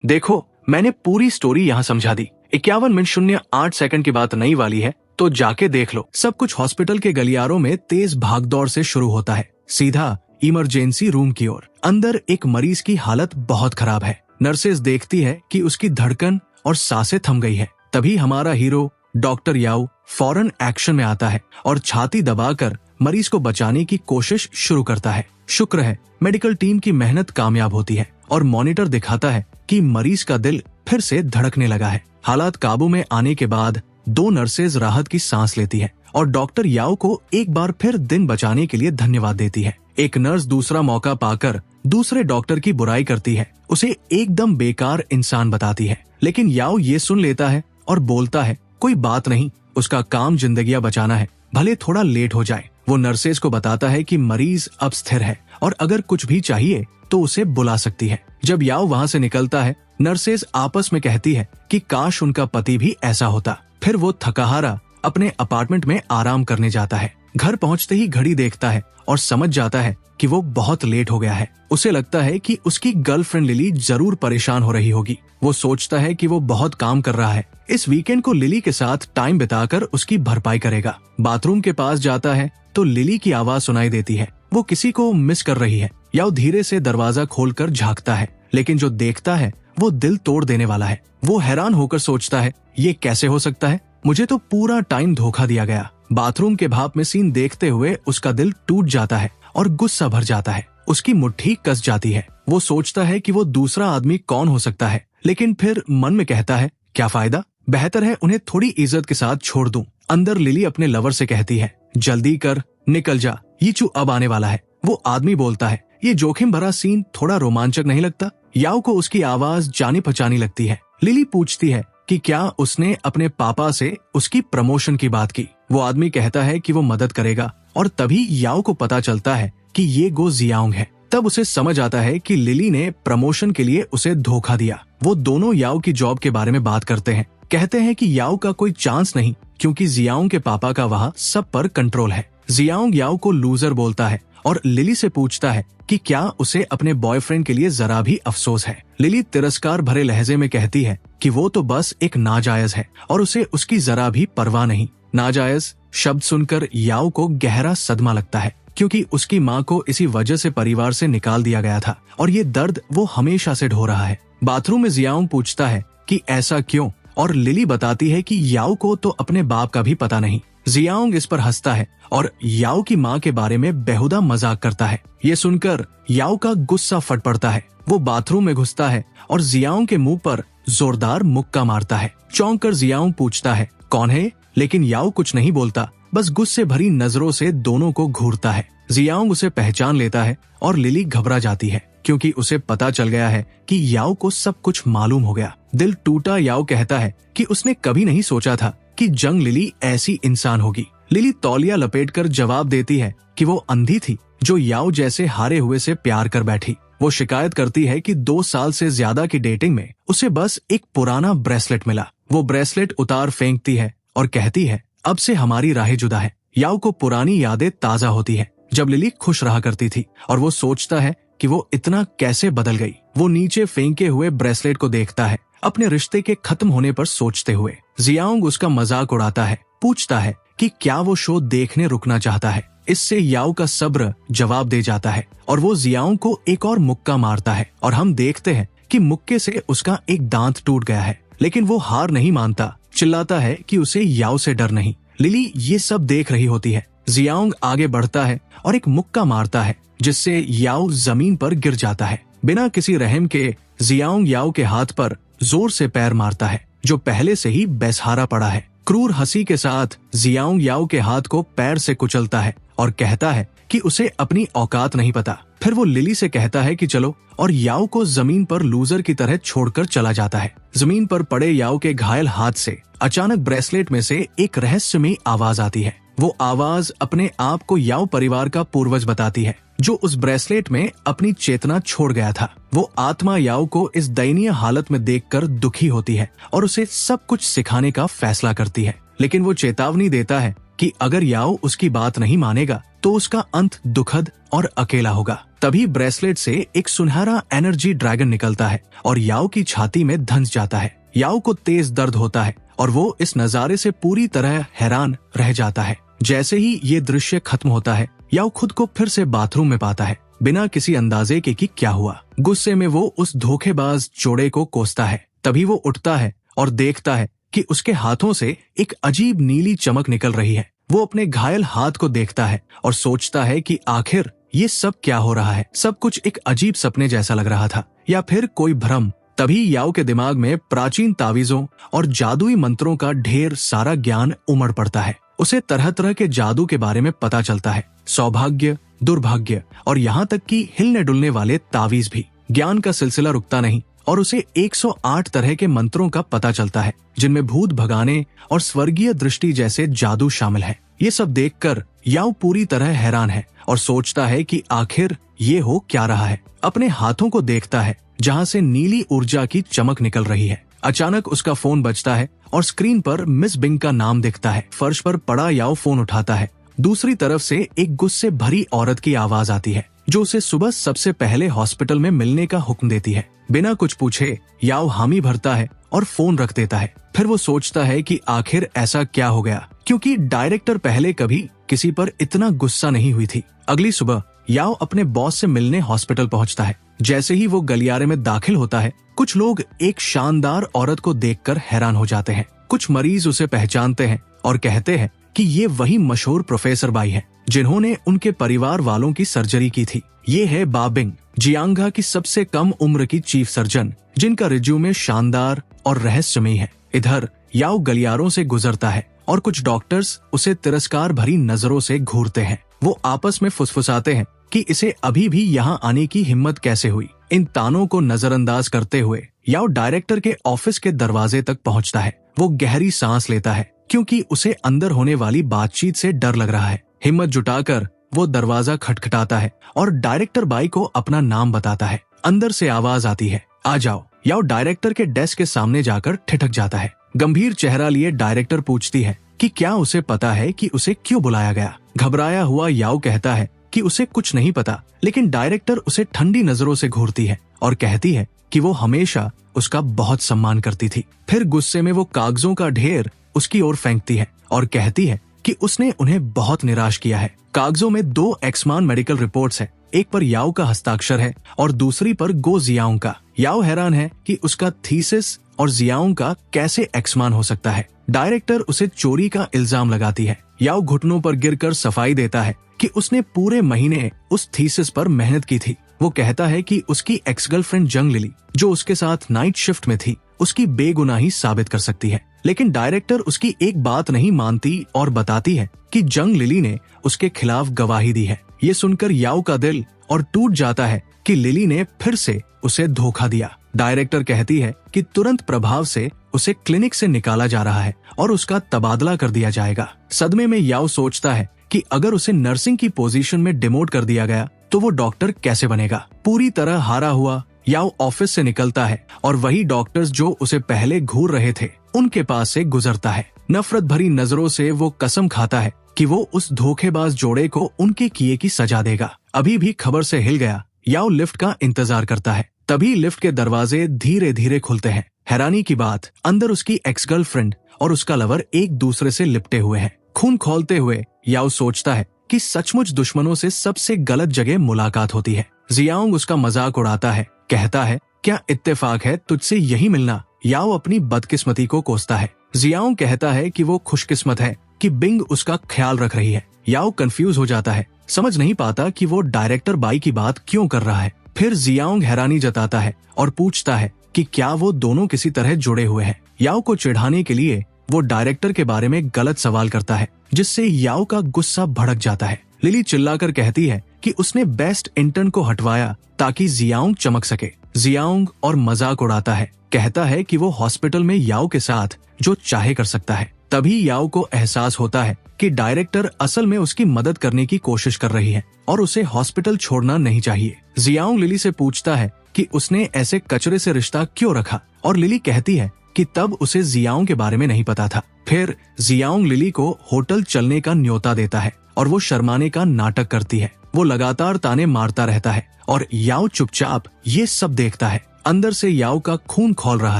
देखो, मैंने पूरी स्टोरी यहाँ समझा दी। 51 मिनट 08 सेकंड की बात नई वाली है, तो जाके देख लो। सब कुछ हॉस्पिटल के गलियारों में तेज भागदौड़ से शुरू होता है, सीधा इमरजेंसी रूम की ओर। अंदर एक मरीज की हालत बहुत खराब है। नर्सेज देखती है कि उसकी धड़कन और सांसें थम गई है। तभी हमारा हीरो डॉक्टर याओ फौरन एक्शन में आता है और छाती दबाकर मरीज को बचाने की कोशिश शुरू करता है। शुक्र है मेडिकल टीम की मेहनत कामयाब होती है और मॉनिटर दिखाता है कि मरीज का दिल फिर से धड़कने लगा है। हालात काबू में आने के बाद 2 नर्सेज राहत की सांस लेती है और डॉक्टर याओ को एक बार फिर दिन बचाने के लिए धन्यवाद देती है। एक नर्स दूसरा मौका पाकर दूसरे डॉक्टर की बुराई करती है, उसे एकदम बेकार इंसान बताती है। लेकिन याओ ये सुन लेता है और बोलता है, कोई बात नहीं, उसका काम जिंदगियां बचाना है, भले थोड़ा लेट हो जाए। वो नर्सेज को बताता है कि मरीज अब स्थिर है और अगर कुछ भी चाहिए तो उसे बुला सकती है। जब याओ वहाँ से निकलता है, नर्सेज आपस में कहती है कि काश उनका पति भी ऐसा होता। फिर वो थकाहारा अपने अपार्टमेंट में आराम करने जाता है। घर पहुँचते ही घड़ी देखता है और समझ जाता है कि वो बहुत लेट हो गया है। उसे लगता है कि उसकी गर्लफ्रेंड लिली जरूर परेशान हो रही होगी। वो सोचता है कि वो बहुत काम कर रहा है, इस वीकेंड को लिली के साथ टाइम बिताकर उसकी भरपाई करेगा। बाथरूम के पास जाता है तो लिली की आवाज सुनाई देती है, वो किसी को मिस कर रही है। याओ धीरे से दरवाजा खोलकर झांकता है, लेकिन जो देखता है वो दिल तोड़ देने वाला है। वो हैरान होकर सोचता है, ये कैसे हो सकता है, मुझे तो पूरा टाइम धोखा दिया गया। बाथरूम के भाप में सीन देखते हुए उसका दिल टूट जाता है और गुस्सा भर जाता है। उसकी मुट्ठी कस जाती है। वो सोचता है कि वो दूसरा आदमी कौन हो सकता है, लेकिन फिर मन में कहता है, क्या फायदा, बेहतर है उन्हें थोड़ी इज्जत के साथ छोड़ दूं। अंदर लिली अपने लवर से कहती है, जल्दी कर, निकल जा, यीचू अब आने वाला है। वो आदमी बोलता है, ये जोखिम भरा सीन थोड़ा रोमांचक नहीं लगता? याओ को उसकी आवाज जानी पहचानी लगती है। लिली पूछती है कि क्या उसने अपने पापा से उसकी प्रमोशन की बात की। वो आदमी कहता है कि वो मदद करेगा और तभी याओ को पता चलता है कि ये गो जियांग है। तब उसे समझ आता है कि लिली ने प्रमोशन के लिए उसे धोखा दिया। वो दोनों याओ की जॉब के बारे में बात करते हैं, कहते हैं कि याओ का कोई चांस नहीं क्योंकि जियांग के पापा का वहाँ सब पर कंट्रोल है। जियांग याओ को लूजर बोलता है और लिली से पूछता है कि क्या उसे अपने बॉयफ्रेंड के लिए जरा भी अफसोस है। लिली तिरस्कार भरे लहजे में कहती है कि वो तो बस एक नाजायज है और उसे उसकी जरा भी परवाह नहीं। नाजायज शब्द सुनकर याओ को गहरा सदमा लगता है क्योंकि उसकी माँ को इसी वजह से परिवार से निकाल दिया गया था और ये दर्द वो हमेशा से ढो रहा है। बाथरूम में जियांग पूछता है कि ऐसा क्यों, और लिली बताती है कि याओ को तो अपने बाप का भी पता नहीं। जियांग इस पर हंसता है और याओ की माँ के बारे में बेहुदा मजाक करता है। ये सुनकर याओ का गुस्सा फट पड़ता है। वो बाथरूम में घुसता है और जियांग के मुंह पर जोरदार मुक्का मारता है। चौंक कर जियांग पूछता है, कौन है? लेकिन याओ कुछ नहीं बोलता, बस गुस्से भरी नजरों से दोनों को घूरता है। जियांग उसे पहचान लेता है और लिली घबरा जाती है क्योंकि उसे पता चल गया है कि याओ को सब कुछ मालूम हो गया। दिल टूटा याओ कहता है कि उसने कभी नहीं सोचा था कि जंग लिली ऐसी इंसान होगी। लिली तौलिया लपेटकर जवाब देती है कि वो अंधी थी जो याओ जैसे हारे हुए से प्यार कर बैठी। वो शिकायत करती है कि 2 साल से ज्यादा की डेटिंग में उसे बस एक पुराना ब्रेसलेट मिला। वो ब्रेसलेट उतार फेंकती है और कहती है, अब से हमारी राहें जुदा है। याओ को पुरानी यादें ताजा होती है जब लिली खुश रहा करती थी और वो सोचता है कि वो इतना कैसे बदल गई। वो नीचे फेंके हुए ब्रेसलेट को देखता है, अपने रिश्ते के खत्म होने पर सोचते हुए। जियांग उसका मजाक उड़ाता है, पूछता है कि क्या वो शो देखने रुकना चाहता है। इससे याओ का सब्र जवाब दे जाता है और वो जियांग को एक और मुक्का मारता है और हम देखते हैं कि मुक्के से उसका एक दांत टूट गया है। लेकिन वो हार नहीं मानता, चिल्लाता है कि उसे याओ से डर नहीं। लिली ये सब देख रही होती है। जियांग आगे बढ़ता है और एक मुक्का मारता है जिससे याओ जमीन पर गिर जाता है। बिना किसी रहम के जियांग याओ के हाथ पर जोर से पैर मारता है जो पहले से ही बेसहारा पड़ा है। क्रूर हंसी के साथ जियांग याओ के हाथ को पैर से कुचलता है और कहता है कि उसे अपनी औकात नहीं पता। फिर वो लिली से कहता है कि चलो, और याओ को जमीन पर लूजर की तरह छोड़कर चला जाता है। जमीन पर पड़े याओ के घायल हाथ से अचानक ब्रेसलेट में से एक रहस्यमयी आवाज आती है। वो आवाज अपने आप को याओ परिवार का पूर्वज बताती है जो उस ब्रेसलेट में अपनी चेतना छोड़ गया था। वो आत्मा याओ को इस दयनीय हालत में देखकर दुखी होती है और उसे सब कुछ सिखाने का फैसला करती है। लेकिन वो चेतावनी देता है कि अगर याओ उसकी बात नहीं मानेगा तो उसका अंत दुखद और अकेला होगा। तभी ब्रेसलेट से एक सुनहरा एनर्जी ड्रैगन निकलता है और याओ की छाती में धंस जाता है। याओ को तेज दर्द होता है और वो इस नजारे से पूरी तरह हैरान रह जाता है। जैसे ही ये दृश्य खत्म होता है, याओ खुद को फिर से बाथरूम में पाता है, बिना किसी अंदाजे के कि क्या हुआ। गुस्से में वो उस धोखेबाज जोड़े को कोसता है। तभी वो उठता है और देखता है कि उसके हाथों से एक अजीब नीली चमक निकल रही है। वो अपने घायल हाथ को देखता है और सोचता है कि आखिर ये सब क्या हो रहा है। सब कुछ एक अजीब सपने जैसा लग रहा था या फिर कोई भ्रम। तभी याओ के दिमाग में प्राचीन तावीजों और जादुई मंत्रों का ढेर सारा ज्ञान उमड़ पड़ता है। उसे तरह तरह के जादू के बारे में पता चलता है, सौभाग्य, दुर्भाग्य और यहाँ तक कि हिलने डुलने वाले तावीज भी। ज्ञान का सिलसिला रुकता नहीं और उसे 108 तरह के मंत्रों का पता चलता है, जिनमें भूत भगाने और स्वर्गीय दृष्टि जैसे जादू शामिल है। ये सब देखकर याओ पूरी तरह हैरान है और सोचता है कि आखिर ये हो क्या रहा है। अपने हाथों को देखता है जहाँ से नीली ऊर्जा की चमक निकल रही है। अचानक उसका फोन बजता है और स्क्रीन पर मिस बिंग का नाम दिखता है। फर्श पर पड़ा याओ फोन उठाता है। दूसरी तरफ से एक गुस्से भरी औरत की आवाज आती है, जो उसे सुबह सबसे पहले हॉस्पिटल में मिलने का हुक्म देती है। बिना कुछ पूछे याओ हामी भरता है और फोन रख देता है। फिर वो सोचता है कि आखिर ऐसा क्या हो गया, क्योंकि डायरेक्टर पहले कभी किसी पर इतना गुस्सा नहीं हुई थी। अगली सुबह याओ अपने बॉस से मिलने हॉस्पिटल पहुंचता है। जैसे ही वो गलियारे में दाखिल होता है, कुछ लोग एक शानदार औरत को देखकर हैरान हो जाते हैं। कुछ मरीज उसे पहचानते हैं और कहते हैं कि ये वही मशहूर प्रोफेसर बाई है जिन्होंने उनके परिवार वालों की सर्जरी की थी। ये है बाबिंग, जियांगा की सबसे कम उम्र की चीफ सर्जन, जिनका रिज्यूमे शानदार और रहस्यमयी है। इधर याओ गलियारों से गुजरता है और कुछ डॉक्टर्स उसे तिरस्कार भरी नजरों से घूरते हैं। वो आपस में फुसफुसाते हैं कि इसे अभी भी यहाँ आने की हिम्मत कैसे हुई। इन तानों को नजरअंदाज करते हुए याओ डायरेक्टर के ऑफिस के दरवाजे तक पहुँचता है। वो गहरी सांस लेता है, क्योंकि उसे अंदर होने वाली बातचीत से डर लग रहा है। हिम्मत जुटाकर वो दरवाजा खटखटाता है और डायरेक्टर बाई को अपना नाम बताता है। अंदर से आवाज आती है, आ जाओ। याओ डायरेक्टर के डेस्क के सामने जाकर ठिठक जाता है। गंभीर चेहरा लिए डायरेक्टर पूछती है कि क्या उसे पता है कि उसे क्यों बुलाया गया। घबराया हुआ याओ कहता है कि उसे कुछ नहीं पता, लेकिन डायरेक्टर उसे ठंडी नजरों से घूरती है और कहती है कि वो हमेशा उसका बहुत सम्मान करती थी। फिर गुस्से में वो कागजों का ढेर उसकी ओर फेंकती है और कहती है कि उसने उन्हें बहुत निराश किया है। कागजों में 2 एक्समान मेडिकल रिपोर्ट्स हैं। एक पर याओ का हस्ताक्षर है और दूसरी पर गो जियाओंग का। याओ हैरान है कि उसका थीसिस और जियाओंग का कैसे एक्समान हो सकता है। डायरेक्टर उसे चोरी का इल्जाम लगाती है। याओ घुटनों पर गिरकर सफाई देता है कि उसने पूरे महीने उस थीसिस पर मेहनत की थी। वो कहता है कि उसकी एक्स गर्लफ्रेंड जंग लिली, जो उसके साथ नाइट शिफ्ट में थी, उसकी बेगुनाही साबित कर सकती है। लेकिन डायरेक्टर उसकी एक बात नहीं मानती और बताती है कि जंग लिली ने उसके खिलाफ गवाही दी है। ये सुनकर याओ का दिल और टूट जाता है कि लिली ने फिर से उसे धोखा दिया। डायरेक्टर कहती है कि तुरंत प्रभाव से उसे क्लिनिक से निकाला जा रहा है और उसका तबादला कर दिया जाएगा। सदमे में याओ सोचता है कि अगर उसे नर्सिंग की पोजीशन में डिमोट कर दिया गया तो वो डॉक्टर कैसे बनेगा। पूरी तरह हारा हुआ याओ ऑफिस से निकलता है और वही डॉक्टर्स जो उसे पहले घूर रहे थे, उनके पास से गुजरता है। नफरत भरी नजरों से वो कसम खाता है कि वो उस धोखेबाज जोड़े को उनके किए की सजा देगा। अभी भी खबर से हिल गया याओ लिफ्ट का इंतजार करता है। तभी लिफ्ट के दरवाजे धीरे धीरे खुलते हैं। हैरानी की बात, अंदर उसकी एक्स गर्लफ्रेंड और उसका लवर एक दूसरे से लिपटे हुए हैं। खून खौलते हुए याओ सोचता है कि सचमुच दुश्मनों से सबसे गलत जगह मुलाकात होती है। जियाओंग उसका मजाक उड़ाता है, कहता है क्या इत्तेफाक है तुझसे यही मिलना। याओ अपनी बदकिस्मती को कोसता है। जियाओंग कहता है कि वो खुशकिस्मत है कि बिंग उसका ख्याल रख रही है। याओ कंफ्यूज हो जाता है, समझ नहीं पाता कि वो डायरेक्टर बाई की बात क्यों कर रहा है। फिर जियाओंग हैरानी जताता है और पूछता है कि क्या वो दोनों किसी तरह जुड़े हुए हैं। याओ को चिढ़ाने के लिए वो डायरेक्टर के बारे में गलत सवाल करता है, जिससे याओ का गुस्सा भड़क जाता है। लिली चिल्लाकर कहती है कि उसने बेस्ट इंटर्न को हटवाया ताकि जियाओंग चमक सके। जियाओंग और मजाक उड़ाता है, कहता है कि वो हॉस्पिटल में याओ के साथ जो चाहे कर सकता है। तभी याओ को एहसास होता है कि डायरेक्टर असल में उसकी मदद करने की कोशिश कर रही है और उसे हॉस्पिटल छोड़ना नहीं चाहिए। जियाओंग लिली से पूछता है कि उसने ऐसे कचरे से रिश्ता क्यों रखा और लिली कहती है कि तब उसे जियाओंग के बारे में नहीं पता था। फिर जियांग लिली को होटल चलने का न्योता देता है और वो शर्माने का नाटक करती है। वो लगातार ताने मारता रहता है और याओ चुपचाप ये सब देखता है। अंदर से याओ का खून खौल रहा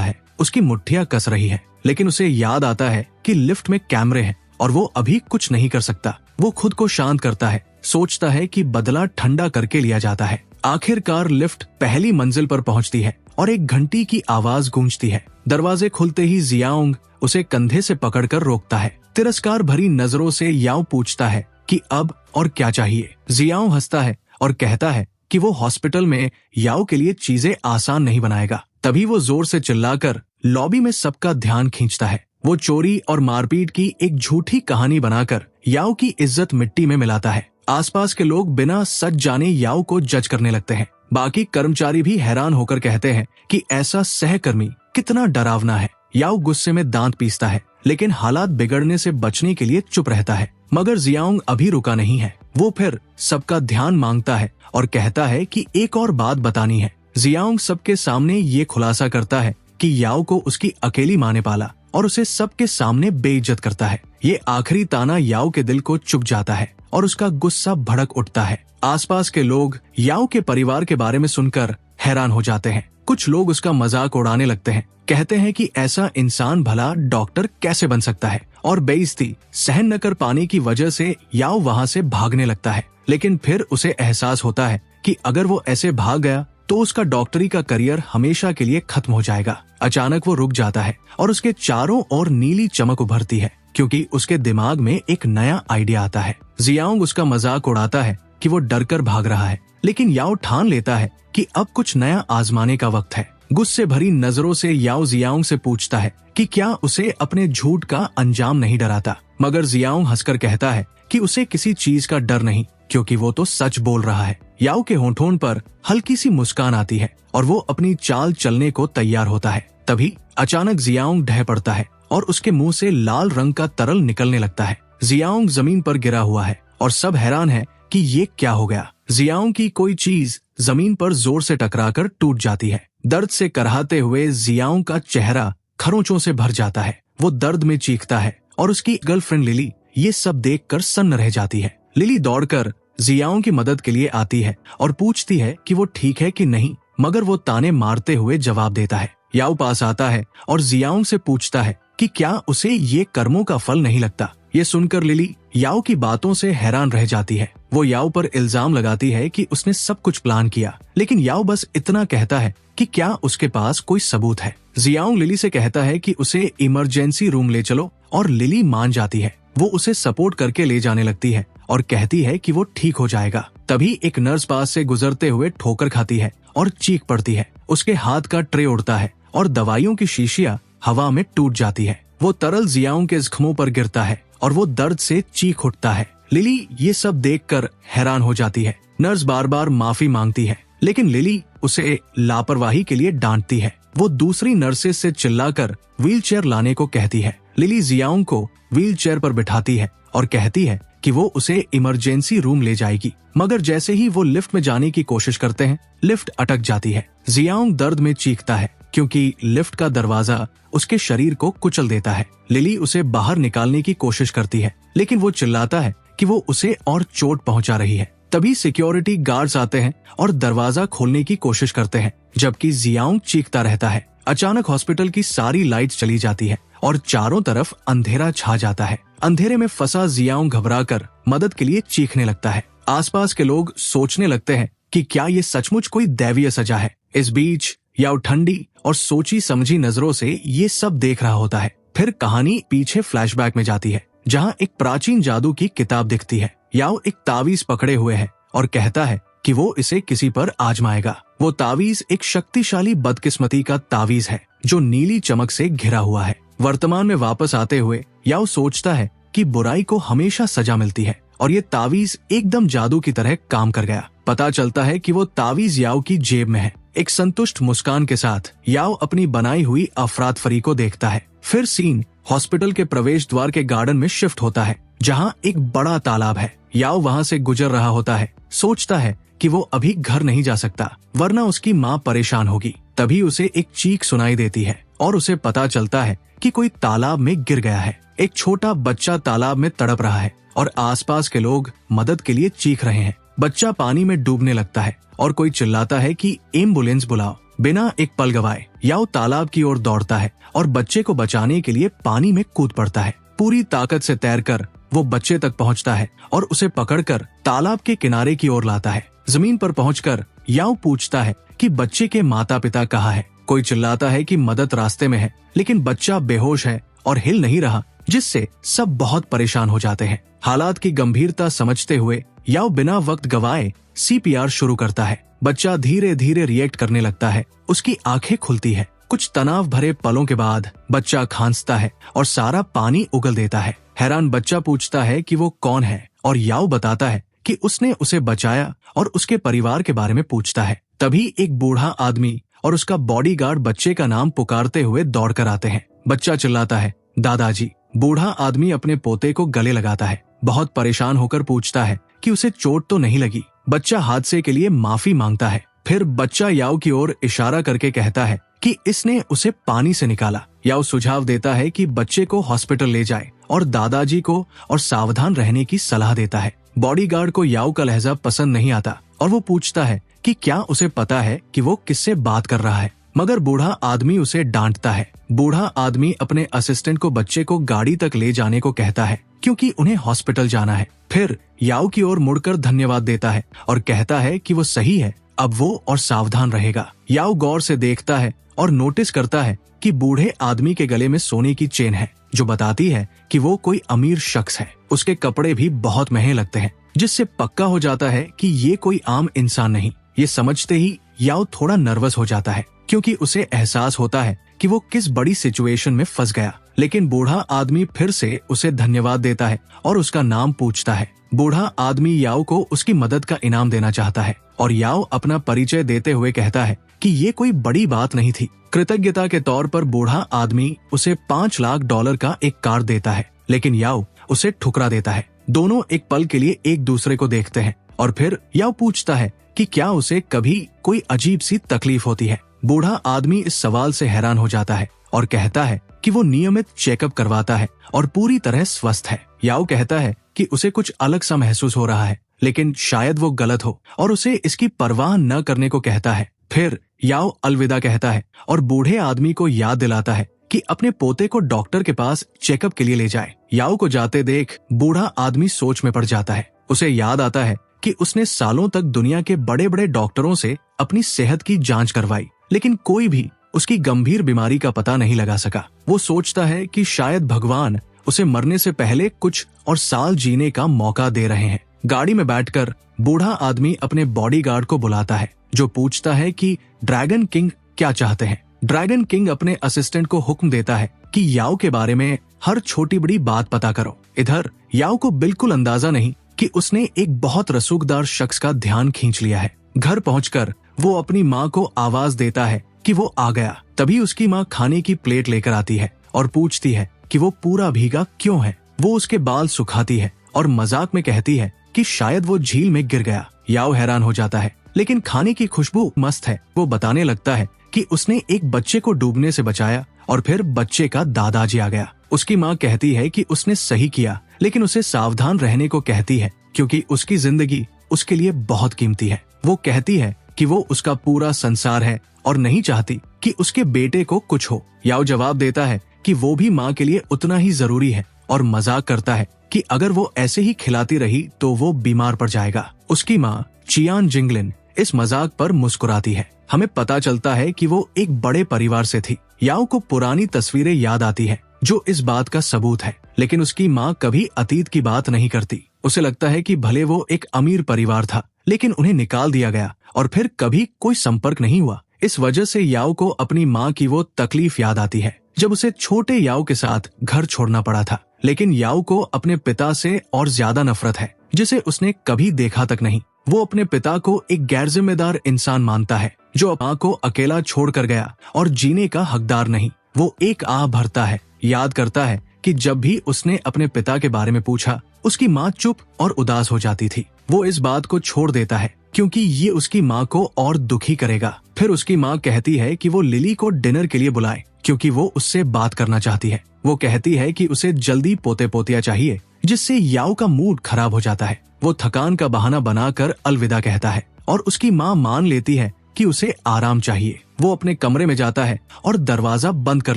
है, उसकी मुट्ठियां कस रही है, लेकिन उसे याद आता है कि लिफ्ट में कैमरे हैं और वो अभी कुछ नहीं कर सकता। वो खुद को शांत करता है, सोचता है कि बदला ठंडा करके लिया जाता है। आखिरकार लिफ्ट पहली मंजिल पर पहुंचती है और एक घंटी की आवाज गूंजती है। दरवाजे खुलते ही जियांग उसे कंधे से पकड़कर रोकता है। तिरस्कार भरी नजरों से याओ पूछता है कि अब और क्या चाहिए। जियांग हंसता है और कहता है कि वो हॉस्पिटल में याओ के लिए चीजें आसान नहीं बनाएगा। तभी वो जोर से चिल्लाकर लॉबी में सबका ध्यान खींचता है। वो चोरी और मारपीट की एक झूठी कहानी बनाकर याओ की इज्जत मिट्टी में मिलाता है। आसपास के लोग बिना सच जाने याओ को जज करने लगते हैं। बाकी कर्मचारी भी हैरान होकर कहते हैं कि ऐसा सहकर्मी कितना डरावना है। याओ गुस्से में दांत पीसता है, लेकिन हालात बिगड़ने से बचने के लिए चुप रहता है। मगर जियांग अभी रुका नहीं है। वो फिर सबका ध्यान मांगता है और कहता है कि एक और बात बतानी है। जियांग सबके सामने ये खुलासा करता है कि याओ को उसकी अकेली माँ ने पाला और उसे सबके सामने बेइज्जत करता है। ये आखिरी ताना याओ के दिल को चुभ जाता है और उसका गुस्सा भड़क उठता है। आसपास के लोग याओ के परिवार के बारे में सुनकर हैरान हो जाते हैं। कुछ लोग उसका मजाक उड़ाने लगते हैं, कहते हैं कि ऐसा इंसान भला डॉक्टर कैसे बन सकता है, और बेइज्जती सहन न कर पाने की वजह से याओ वहाँ से भागने लगता है। लेकिन फिर उसे एहसास होता है कि अगर वो ऐसे भाग गया तो उसका डॉक्टरी का करियर हमेशा के लिए खत्म हो जाएगा। अचानक वो रुक जाता है और उसके चारों ओर नीली चमक उभरती है, क्योंकि उसके दिमाग में एक नया आइडिया आता है। जियांग उसका मजाक उड़ाता है कि वो डरकर भाग रहा है, लेकिन याओ ठान लेता है कि अब कुछ नया आजमाने का वक्त है। गुस्से भरी नजरों से याओ जियांग से पूछता है कि क्या उसे अपने झूठ का अंजाम नहीं डराता। मगर जियांग हंसकर कहता है कि उसे किसी चीज का डर नहीं, क्योंकि वो तो सच बोल रहा है। याओ के होंठों पर हल्की सी मुस्कान आती है और वो अपनी चाल चलने को तैयार होता है। तभी अचानक जियांग ढह पड़ता है और उसके मुंह से लाल रंग का तरल निकलने लगता है। जियांग जमीन पर गिरा हुआ है और सब हैरान है कि ये क्या हो गया। जियांग की कोई चीज जमीन पर जोर से टकराकर टूट जाती है। दर्द से कराहते हुए जियांग का चेहरा खरोंचों से भर जाता है। वो दर्द में चीखता है और उसकी गर्लफ्रेंड लिली ये सब देखकर सन्न रह जाती है। लिली दौड़कर जियांग की मदद के लिए आती है और पूछती है कि वो ठीक है कि नहीं, मगर वो ताने मारते हुए जवाब देता है। याओ पास आता है और जियांग से पूछता है कि क्या उसे ये कर्मों का फल नहीं लगता। ये सुनकर लिली याओ की बातों से हैरान रह जाती है। वो याओ पर इल्जाम लगाती है कि उसने सब कुछ प्लान किया, लेकिन याओ बस इतना कहता है कि क्या उसके पास कोई सबूत है। जियांग लिली से कहता है कि उसे इमरजेंसी रूम ले चलो और लिली मान जाती है। वो उसे सपोर्ट करके ले जाने लगती है और कहती है कि वो ठीक हो जाएगा। तभी एक नर्स पास से गुजरते हुए ठोकर खाती है और चीख पड़ती है। उसके हाथ का ट्रे उड़ता है और दवाइयों की शीशियां हवा में टूट जाती है। वो तरल जियांग के जख्मों पर गिरता है और वो दर्द से चीख उठता है। लिली ये सब देखकर हैरान हो जाती है। नर्स बार बार माफी मांगती है, लेकिन लिली उसे लापरवाही के लिए डांटती है। वो दूसरी नर्सेस से चिल्लाकर व्हीलचेयर लाने को कहती है। लिली जियांग को व्हीलचेयर पर बिठाती है और कहती है कि वो उसे इमरजेंसी रूम ले जाएगी। मगर जैसे ही वो लिफ्ट में जाने की कोशिश करते हैं, लिफ्ट अटक जाती है। जियांग दर्द में चीखता है क्योंकि लिफ्ट का दरवाजा उसके शरीर को कुचल देता है। लिली उसे बाहर निकालने की कोशिश करती है, लेकिन वो चिल्लाता है कि वो उसे और चोट पहुंचा रही है। तभी सिक्योरिटी गार्ड्स आते हैं और दरवाजा खोलने की कोशिश करते हैं, जबकि जियांग चीखता रहता है। अचानक हॉस्पिटल की सारी लाइट्स चली जाती है और चारों तरफ अंधेरा छा जाता है। अंधेरे में फंसा जियांग घबराकर मदद के लिए चीखने लगता है। आसपास के लोग सोचने लगते हैं कि क्या ये सचमुच कोई दैवीय सजा है। इस बीच याओ ठंडी और सोची समझी नजरों से ये सब देख रहा होता है। फिर कहानी पीछे फ्लैशबैक में जाती है, जहाँ एक प्राचीन जादू की किताब दिखती है। याओ एक तावीज पकड़े हुए है और कहता है कि वो इसे किसी पर आजमाएगा। वो तावीज एक शक्तिशाली बदकिस्मती का तावीज है जो नीली चमक से घिरा हुआ है। वर्तमान में वापस आते हुए याओ सोचता है कि बुराई को हमेशा सजा मिलती है और ये तावीज एकदम जादू की तरह काम कर गया। पता चलता है कि वो तावीज याओ की जेब में है। एक संतुष्ट मुस्कान के साथ याओ अपनी बनाई हुई अफरातफरी को देखता है। फिर सीन हॉस्पिटल के प्रवेश द्वार के गार्डन में शिफ्ट होता है, जहाँ एक बड़ा तालाब है। याओ वहाँ से गुजर रहा होता है, सोचता है कि वो अभी घर नहीं जा सकता वरना उसकी माँ परेशान होगी। तभी उसे एक चीख सुनाई देती है और उसे पता चलता है कि कोई तालाब में गिर गया है। एक छोटा बच्चा तालाब में तड़प रहा है और आसपास के लोग मदद के लिए चीख रहे हैं। बच्चा पानी में डूबने लगता है और कोई चिल्लाता है कि एम्बुलेंस बुलाओ। बिना एक पल गवाए याओ तालाब की ओर दौड़ता है और बच्चे को बचाने के लिए पानी में कूद पड़ता है। पूरी ताकत से तैरकर वो बच्चे तक पहुंचता है और उसे पकड़कर तालाब के किनारे की ओर लाता है। जमीन पर पहुंचकर याओ पूछता है कि बच्चे के माता पिता कहाँ है। कोई चिल्लाता है कि मदद रास्ते में है, लेकिन बच्चा बेहोश है और हिल नहीं रहा, जिससे सब बहुत परेशान हो जाते हैं। हालात की गंभीरता समझते हुए याओ बिना वक्त गवाए CPR शुरू करता है। बच्चा धीरे धीरे रिएक्ट करने लगता है। उसकी आंखें खुलती है। कुछ तनाव भरे पलों के बाद बच्चा खांसता है और सारा पानी उगल देता है। हैरान बच्चा पूछता है कि वो कौन है और याओ बताता है कि उसने उसे बचाया और उसके परिवार के बारे में पूछता है। तभी एक बूढ़ा आदमी और उसका बॉडीगार्ड बच्चे का नाम पुकारते हुए दौड़कर आते हैं। बच्चा चिल्लाता है, दादाजी। बूढ़ा आदमी अपने पोते को गले लगाता है। बहुत परेशान होकर पूछता है कि उसे चोट तो नहीं लगी। बच्चा हादसे के लिए माफी मांगता है। फिर बच्चा याओ की ओर इशारा करके कहता है कि इसने उसे पानी से निकाला। याओ सुझाव देता है कि बच्चे को हॉस्पिटल ले जाए और दादाजी को और सावधान रहने की सलाह देता है। बॉडीगार्ड को याओ का लहजा पसंद नहीं आता और वो पूछता है कि क्या उसे पता है कि वो किससे बात कर रहा है, मगर बूढ़ा आदमी उसे डांटता है। बूढ़ा आदमी अपने असिस्टेंट को बच्चे को गाड़ी तक ले जाने को कहता है क्योंकि उन्हें हॉस्पिटल जाना है। फिर याओ की ओर मुड़कर धन्यवाद देता है और कहता है कि वो सही है, अब वो और सावधान रहेगा। याओ गौर से देखता है और नोटिस करता है कि बूढ़े आदमी के गले में सोने की चेन है, जो बताती है कि वो कोई अमीर शख्स है। उसके कपड़े भी बहुत महंगे लगते हैं, जिससे पक्का हो जाता है कि ये कोई आम इंसान नहीं। ये समझते ही याओ थोड़ा नर्वस हो जाता है क्योंकि उसे एहसास होता है कि वो किस बड़ी सिचुएशन में फंस गया। लेकिन बूढ़ा आदमी फिर से उसे धन्यवाद देता है और उसका नाम पूछता है। बूढ़ा आदमी याओ को उसकी मदद का इनाम देना चाहता है और याओ अपना परिचय देते हुए कहता है कि ये कोई बड़ी बात नहीं थी। कृतज्ञता के तौर पर बूढ़ा आदमी उसे $5 लाख का एक कार्ड देता है, लेकिन याओ उसे ठुकरा देता है। दोनों एक पल के लिए एक दूसरे को देखते हैं और फिर याओ पूछता है कि क्या उसे कभी कोई अजीब सी तकलीफ होती है। बूढ़ा आदमी इस सवाल से हैरान हो जाता है और कहता है कि वो नियमित चेकअप करवाता है और पूरी तरह स्वस्थ है। याओ कहता है कि उसे कुछ अलग सा महसूस हो रहा है, लेकिन शायद वो गलत हो और उसे इसकी परवाह न करने को कहता है। फिर याओ अलविदा कहता है और बूढ़े आदमी को याद दिलाता है कि अपने पोते को डॉक्टर के पास चेकअप के लिए ले जाए। याओ को जाते देख बूढ़ा आदमी सोच में पड़ जाता है। उसे याद आता है कि उसने सालों तक दुनिया के बड़े बड़े डॉक्टरों से अपनी सेहत की जांच करवाई, लेकिन कोई भी उसकी गंभीर बीमारी का पता नहीं लगा सका। वो सोचता है कि शायद भगवान उसे मरने से पहले कुछ और साल जीने का मौका दे रहे हैं। गाड़ी में बैठकर बूढ़ा आदमी अपने बॉडीगार्ड को बुलाता है, जो पूछता है कि ड्रैगन किंग क्या चाहते हैं। ड्रैगन किंग अपने असिस्टेंट को हुक्म देता है कि याओ के बारे में हर छोटी बड़ी बात पता करो। इधर याओ को बिल्कुल अंदाजा नहीं कि उसने एक बहुत रसूखदार शख्स का ध्यान खींच लिया है। घर पहुंचकर वो अपनी माँ को आवाज देता है कि वो आ गया। तभी उसकी माँ खाने की प्लेट लेकर आती है और पूछती है कि वो पूरा भीगा क्यों है। वो उसके बाल सुखाती है और मजाक में कहती है कि शायद वो झील में गिर गया। याओ हैरान हो जाता है, लेकिन खाने की खुशबू मस्त है। वो बताने लगता है कि उसने एक बच्चे को डूबने से बचाया और फिर बच्चे का दादाजी आ गया। उसकी माँ कहती है कि उसने सही किया, लेकिन उसे सावधान रहने को कहती है क्योंकि उसकी जिंदगी उसके लिए बहुत कीमती है। वो कहती है कि वो उसका पूरा संसार है और नहीं चाहती कि उसके बेटे को कुछ हो। याओ जवाब देता है कि वो भी माँ के लिए उतना ही जरूरी है और मजाक करता है कि अगर वो ऐसे ही खिलाती रही तो वो बीमार पड़ जाएगा। उसकी माँ चियान जिंगलिन इस मजाक पर मुस्कुराती है। हमें पता चलता है कि वो एक बड़े परिवार से थी। याओ को पुरानी तस्वीरें याद आती है जो इस बात का सबूत है, लेकिन उसकी माँ कभी अतीत की बात नहीं करती। उसे लगता है कि भले वो एक अमीर परिवार था, लेकिन उन्हें निकाल दिया गया और फिर कभी कोई संपर्क नहीं हुआ। इस वजह से याओ को अपनी माँ की वो तकलीफ याद आती है जब उसे छोटे याओ के साथ घर छोड़ना पड़ा था। लेकिन याओ को अपने पिता से और ज्यादा नफरत है, जिसे उसने कभी देखा तक नहीं। वो अपने पिता को एक गैर जिम्मेदार इंसान मानता है जो माँ को अकेला छोड़कर गया और जीने का हकदार नहीं। वो एक आह भरता है, याद करता है कि जब भी उसने अपने पिता के बारे में पूछा, उसकी माँ चुप और उदास हो जाती थी। वो इस बात को छोड़ देता है क्योंकि ये उसकी माँ को और दुखी करेगा। फिर उसकी माँ कहती है कि वो लिली को डिनर के लिए बुलाए क्योंकि वो उससे बात करना चाहती है। वो कहती है कि उसे जल्दी पोते पोतिया चाहिए, जिससे याओ का मूड खराब हो जाता है। वो थकान का बहाना बनाकर अलविदा कहता है और उसकी माँ मान लेती है कि उसे आराम चाहिए। वो अपने कमरे में जाता है और दरवाजा बंद कर